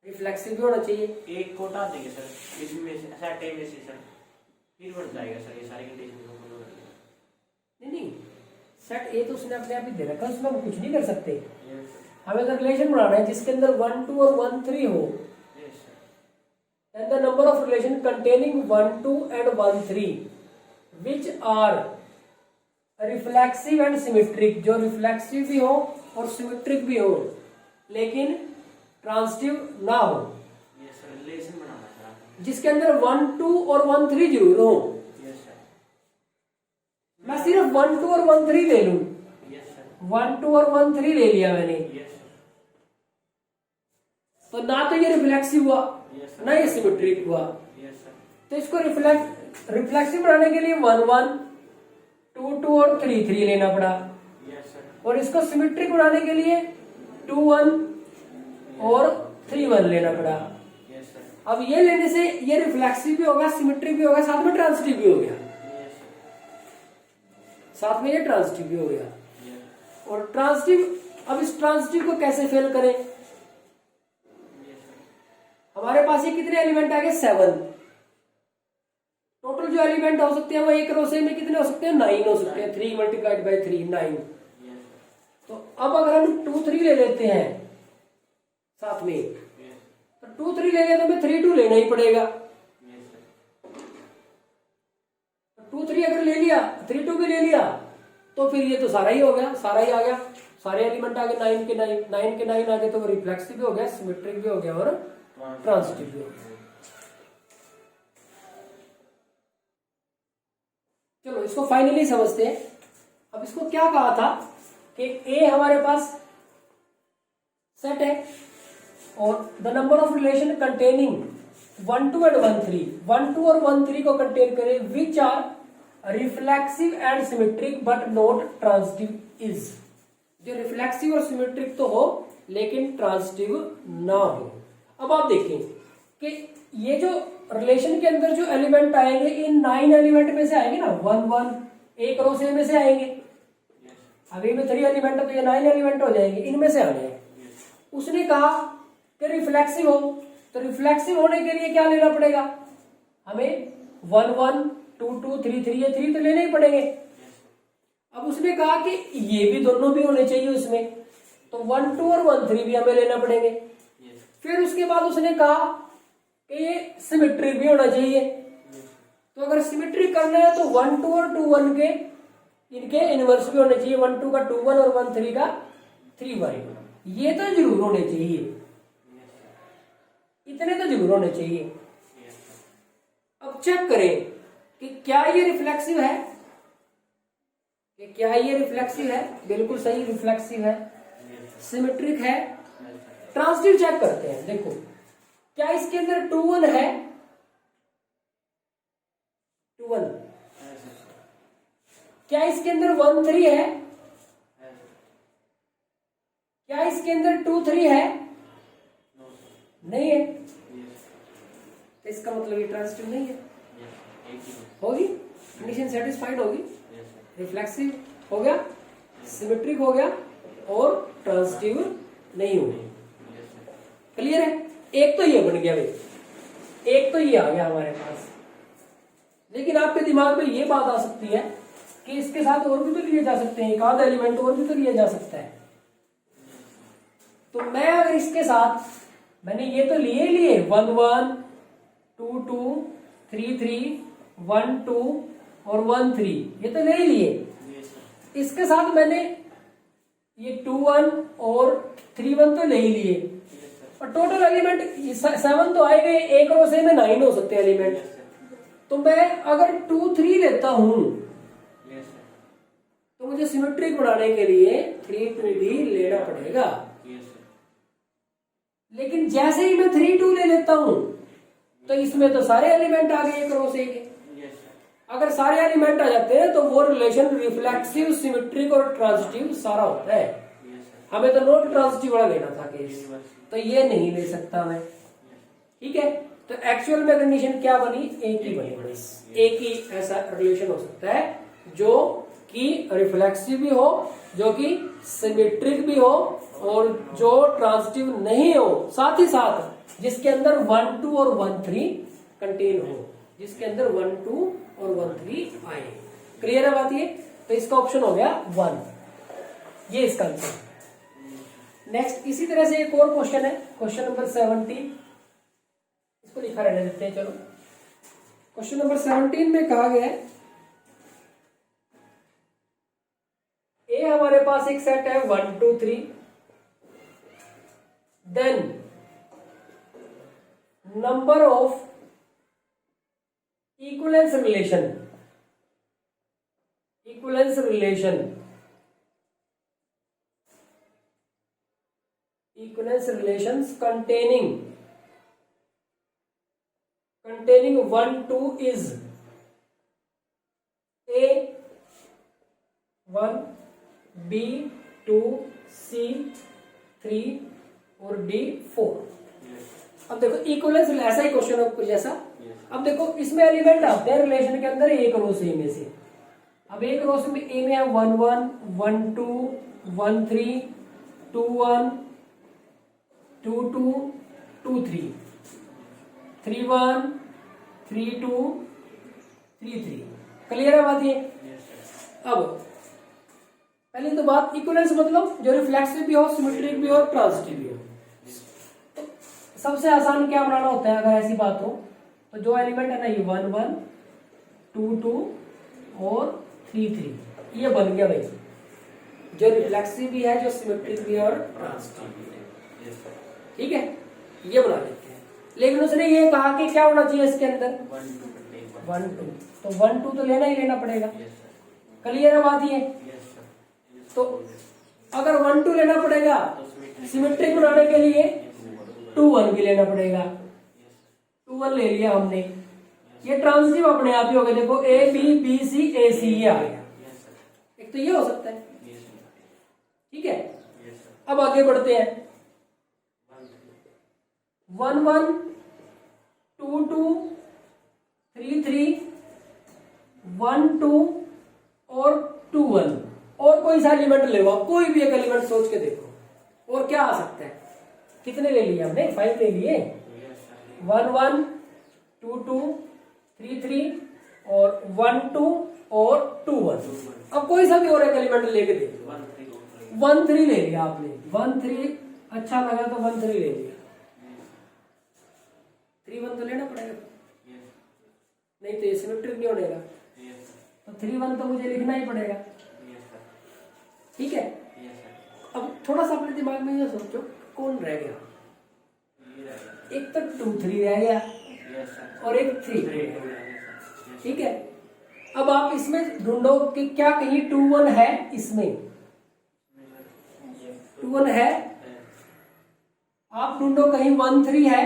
Speaker 1: रिफ्लेक्सिव भी होना चाहिए।
Speaker 2: एक को हटा देंगे सर, इसमें से सेट ए में से सर, फिर बढ़ जाएगा सर, ये सारी कंडीशन को फॉलो करेंगे।
Speaker 1: नहीं, सेट ए तो उसने अपने आप ही दे रखा है, उसमें हम कुछ नहीं कर सकते।
Speaker 2: Yes sir.
Speaker 1: हमें अगर रिलेशन बनाना है जिसके अंदर 1 2 और 1 3 हो,
Speaker 2: yes sir.
Speaker 1: and the number of relation containing 1 2 and 1 3 which are reflexive and symmetric, जो reflexive भी हो और symmetric भी हो लेकिन ट्रांजिटिव ना हो,
Speaker 2: यस सर, रिलेशन बनाना सर आपको।
Speaker 1: जिसके अंदर 1 2 और 1 3 जरूर हो।
Speaker 2: Yes sir.
Speaker 1: मैं सिर्फ 1 2 और 1 3 ले लूं,
Speaker 2: यस सर।
Speaker 1: 1 2 और 1 3 ले लिया मैंने,
Speaker 2: यस सर।
Speaker 1: तो ना तो ये रिफ्लेक्सिव हुआ
Speaker 2: Yes, sir.
Speaker 1: ना ये सिमेट्रिक हुआ।
Speaker 2: Yes, sir.
Speaker 1: तो इसको रिफ्लेक्सिव बनाने के लिए 1 1 2 2 और 3 3 लेना पड़ा,
Speaker 2: Yes, sir.
Speaker 1: और इसको सिमेट्रिक बनाने के लिए 2 1 और 3 1 लेना पड़ा।
Speaker 2: Yes, sir.
Speaker 1: अब ये लेने से ये रिफ्लेक्सिव भी होगा, सिमेट्रिक भी होगा, साथ में ट्रांजिटिव भी हो गया,
Speaker 2: Yes, sir.
Speaker 1: साथ में ये ट्रांजिटिव भी हो गया।
Speaker 2: Yes.
Speaker 1: और ट्रांजिटिव, अब इस ट्रांजिटिव को कैसे फेल करें?
Speaker 2: Yes, sir.
Speaker 1: हमारे पास ये कितने एलिमेंट आ गए? 7। टोटल जो एलिमेंट हो सकते हैं वो एक रो से में कितने हो सकते हैं? 9 हो सकते हैं। 3 × 3 9।
Speaker 2: Yes, sir.
Speaker 1: तो अब अगर हम 2 3 ले लेते हैं साथ में,
Speaker 2: Yes.
Speaker 1: तो 2 3 ले लिया तो हमें 3 2 लेना ही पड़ेगा।
Speaker 2: Yes, sir.
Speaker 1: 2 3 अगर ले लिया, 3 2 भी ले लिया, तो फिर ये तो सारा ही हो गया, सारा ही आ गया, सारे एलिमेंट आ गए 9 के 9, 9 के 9 आ गए, तो वो रिफ्लेक्सिव भी हो गया, सिमेट्रिक भी हो गया और ट्रांजिटिव भी हो गया। चलो इसको फाइनली समझते हैं। अब इसको क्या कहा था कि ए हमारे पास सेट है और the number of relation containing 1 2 and 1 3, 1 2 और 1 3 को कंटेन करे, which are reflexive and symmetric but not transitive is. जो रिफ्लेक्सिव और सिमेट्रिक तो हो लेकिन ट्रांजिटिव ना हो। अब आप देखें कि ये जो रिलेशन के अंदर जो एलिमेंट आएंगे, इन 9 एलिमेंट में से आएंगे ना, 1 1 एक रो से में से आएंगे। अभी में 3 एलिमेंट है तो ये 9 एलिमेंट हो जाएंगे, इनमें से आने हैं। उसने कहा कि रिफ्लेक्सिव हो, तो रिफ्लेक्सिव होने के लिए क्या लेना पड़ेगा? हमें 1 1 2 2 3 3, ये 3 तो लेने ही पड़ेंगे। अब उसने कहा कि ये भी दोनों भी होने चाहिए उसमें, तो 1 2 और 1 3 भी हमें लेना पड़ेंगे। फिर उसके बाद उसने कहा कि ये सिमेट्रिक भी होना चाहिए। तो अगर सिमेट्रिक करना है तो 1 2 और 2 1 के इनके इनवर्स भी होने चाहिए, 1 2 का 2 1 और 1 3 का 3 1। ये तो जरूर होने चाहिए, इतने तो जरूर होने चाहिए। अब चेक करें कि क्या ये रिफ्लेक्सिव है, कि क्या ये रिफ्लेक्सिव है? बिल्कुल सही, रिफ्लेक्सिव है, सिमेट्रिक है। ट्रांजिटिव चेक करते हैं। देखो क्या इसके अंदर 2 1 है? 2 1। क्या इसके अंदर 1 3 है? क्या इसके अंदर 2 3 है? नहीं है। तो इसका मतलब ये ट्रांजिटिव नहीं है। होगी, कंडीशन सेटिस्फाइड होगी, रिफ्लेक्सिव हो गया, सिमेट्रिक हो गया और ट्रांजिटिव नहीं होगी। क्लियर है? एक तो ये बन गया भाई, एक तो ये आ गया हमारे पास। लेकिन आपके दिमाग में ये बात आ सकती है कि इसके साथ और भी तो लिए जा सकते हैं, एक आध एलिमेंट और भी तो लिया जा सकता है। तो मैं अगर इसके साथ मैंने ये तो लिए 1 1 2 2 3 3 1 2 और 1 3, ये तो ले लिए। इसके साथ मैंने ये 2 1 और 3 1 तो ले ही लिए, और टोटल एलिमेंट 7 तो आए गए, एक रो से में 9 हो सकते हैं एलिमेंट। तो मैं अगर 2 3 लेता हूं तो मुझे सिमेट्रिक बनाने के लिए 3 2 भी लेना पड़ेगा। लेकिन जैसे ही मैं 3 2 ले लेता हूं तो इसमें तो सारे एलिमेंट आ गए एक रो से के। अगर सारे एलिमेंट आ जाते हैं तो वो रिलेशन रिफ्लेक्सिव, सिमेट्रिक और ट्रांजिटिव सारा होता है। हमें तो नॉट ट्रांजिटिव वाला लेना था केस, तो ये नहीं ले सकता मैं। ठीक है, तो एक्चुअल में कंडीशन क्या बनी? एक ही बनी, बस एक ही ऐसा रिलेशन हो सकता है जो कि रिफ्लेक्सिव भी हो, जो कि सिमेट्रिक भी हो और जो ट्रांजिटिव नहीं हो, साथ ही साथ जिसके अंदर 1 2 और 1 3 कंटेन हो, जिसके अंदर 1 2 और 1 3 आए। क्लियर है बात ये? तो इसका ऑप्शन हो गया 1, ये इसका आंसर। नेक्स्ट इसी तरह से एक और क्वेश्चन है, क्वेश्चन नंबर 17, इसको लिखा रहने देते हैं। चलो क्वेश्चन नंबर 17 में कहा गया है ए हमारे पास एक सेट है 1 2 3, then number of equivalence relations containing containing 1 2 is A 1 B 2 C 3 और D 4। अब देखो इक्वलेंस ऐसा ही क्वेश्चन है जैसा। अब देखो इसमें एलिमेंट आते हैं रिलेशन के अंदर एक रो से में से। अब एक रो से ए में है 1 1 1 2 1 3 2 1 2 2 2 3 3 1 3 2 3 3। क्लियर है बात ये? अब पहले तो बात इक्वलेंस मतलब जो रिफ्लेक्सिव भी हो, सिमेट्रिक भी हो, ट्रांजिटिव भी हो। तो सबसे आसान क्या बनाना होता है अगर ऐसी बात हो तो जो एलिमेंट है ना ये 1 1 2 2 और 3 3 ये बन गया भाई, जो रिफ्लेक्सिव भी है, जो सिमेट्रिक भी है और ट्रांजिटिव भी है। ठीक है, ये बना लेते हैं। लेकिन उसने ये कहा कि क्या होना चाहिए इसके अंदर 1 2, तो 1 2 तो लेना ही लेना पड़ेगा। क्लियर है बात ये? तो अगर 1 2 लेना पड़ेगा सिमेट्रिक बनाने के लिए 2 1 भी लेना पड़ेगा। 2 1 ले लिया हमने, ये ट्रांजिटिव अपने आप ही हो गया। देखो ए बी बी सी ए सी ये आ गया। एक तो ये हो सकता है। ठीक है, अब आगे बढ़ते हैं। 1 1 2 2 3 3 1 2 और 2 1 और कोई सा एलिमेंट ले लो, कोई भी एक एलिमेंट सोच के देखो और क्या आ सकता है। कितने ले लिए हमने? 5 ले लिए। 1 1 2 2 3 3 और 1 2 और 2 1। अब कोई सा भी और एक एलिमेंट लेके देखो। 1 3 ले लिया आपने, 1 3 अच्छा लगा तो 1 3 ले लिया। 3 1 तो लेना पड़ेगा, नहीं तो ये सिमेट्रिक नहीं होगा। तो 3 1 तो मुझे लिखना ही पड़ेगा। ठीक है, अब थोड़ा सा अपने दिमाग में ये सोचो कौन रह गया। एक तो 2 3 रह गया और एक 3 रह गया। ठीक है, अब आप इसमें ढूंढो कि क्या कहीं 2 1 है। इसमें 2 1 है। आप ढूंढो कहीं 1 3 है।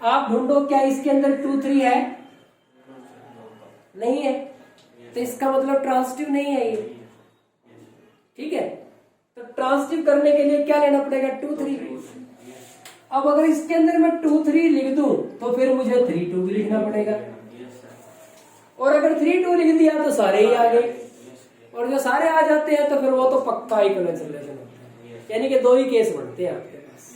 Speaker 1: आप ढूंढो क्या इसके अंदर 2 3 है। नहीं है, तो इसका मतलब ट्रांजिटिव नहीं है ये। ठीक है, तो ट्रांजिटिव करने के लिए क्या लेना पड़ेगा? 2 3। अब अगर इसके अंदर मैं 2 3 लिख दूं तो फिर मुझे 3 2 भी लिखना पड़ेगा। और अगर 3 2 लिख दिया तो सारे ही आ गए, और जो सारे आ जाते हैं तो फिर वो तो पक्का इक्विवेलेंस रिलेशन होता है। यानी कि 2 ही केस बनते हैं आपके पास,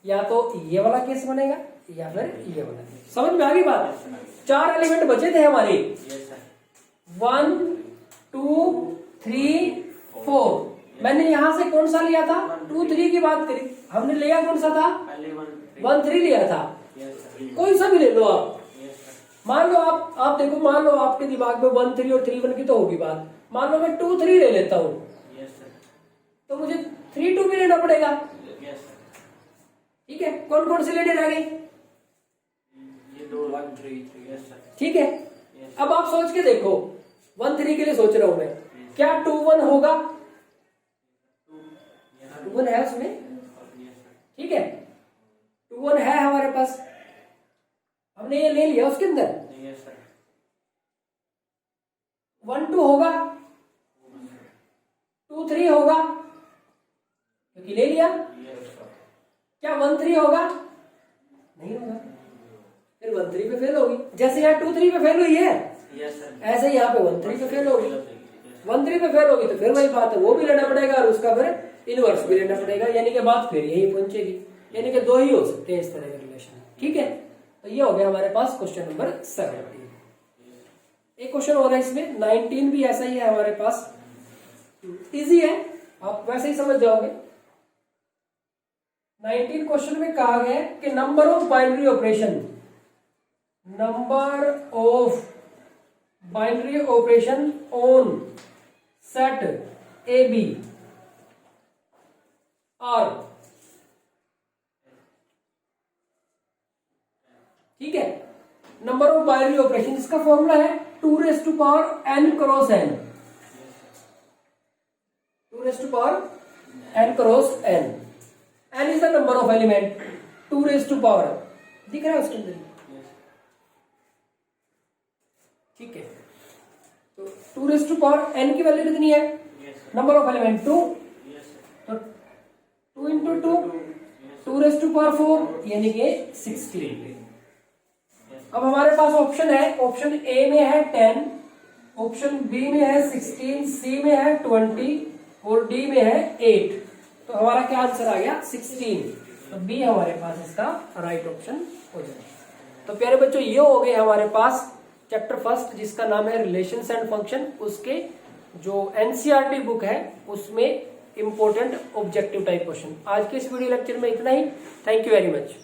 Speaker 1: या तो ये वाला केस बनेगा या फिर ये वाला केस। समझ में आ गई बात? 4 एलिमेंट बचे थे हमारे, 1 2 3 4। मैंने यहां से कौन सा लिया था? 2 3 की बात करी हमने। लिया कौन सा था? 1 3 लिया था। कोई सा भी ले लो आप। मान लो आप देखो, मान लो आपके दिमाग में 1 3 और 3 1 की तो होगी बात। मान लो मैं 2 3 ले लेता हूं तो मुझे 3 2 भी लेना पड़ेगा। ठीक है, कौन कौन से लेने रह गए?
Speaker 2: ये 2 1 3।
Speaker 1: ठीक है, अब आप सोच के देखो, 1 3 के लिए सोच रहा हूं मैं, क्या 2 1 होगा? 2 1 है उसमें। ठीक है, 2 1 है हमारे पास, हमने ये ले लिया उसके अंदर। 1 2 होगा, 2 3 होगा क्योंकि ले लिया। क्या 1 3 होगा? नहीं होगा, फिर 1 3 पे फेल होगी। जैसे यहाँ 2 3 पे फेल हुई है ऐसे ही यहाँ पे 1 3 पे फेल होगी। 1 3 पे फेल होगी तो फिर वही बात है, वो भी लेना पड़ेगा और उसका फिर इनवर्स भी लेना पड़ेगा। यानी कि बात फिर यही पहुंचेगी। यानी कि 2 ही हो सकते हैं इस तरह के रिलेशन। ठीक है, तो ये हो गया हमारे पास क्वेश्चन नंबर 17। एक क्वेश्चन हो रहा है इसमें 19 भी ऐसा ही है हमारे पास। इजी है, आप वैसे ही समझ जाओगे। 19 क्वेश्चन में कहा गया है कि number of binary operation on set A B R. ठीक है, नंबर ऑफ बाइनरी ऑपरेशन, इसका फॉर्मूला है 2n cross n। 2n cross n। n is the number of element, 2 raised to power दिख रहा है उसके अंदर?
Speaker 2: Yes.
Speaker 1: ठीक है, तो 2n की वैल्यू कितनी है?
Speaker 2: Yes, sir.
Speaker 1: Number of element 2,
Speaker 2: Yes, sir.
Speaker 1: तो 2 इंटू 2
Speaker 2: Yes, sir.
Speaker 1: 2⁴ यानी कि 16।
Speaker 2: Yes.
Speaker 1: अब हमारे पास ऑप्शन है, ऑप्शन ए में है 10, ऑप्शन बी में है 16, सी में है 20 और डी में है 8। तो हमारा क्या आंसर आ गया? 16। तो बी हमारे पास इसका राइट ऑप्शन हो जाएगा। तो प्यारे बच्चों, ये हो गए हमारे पास चैप्टर फर्स्ट जिसका नाम है रिलेशंस एंड फंक्शन, उसके जो एनसीईआरटी बुक है उसमें इंपॉर्टेंट ऑब्जेक्टिव टाइप क्वेश्चन। आज के इस वीडियो लेक्चर में इतना ही। Thank you very much.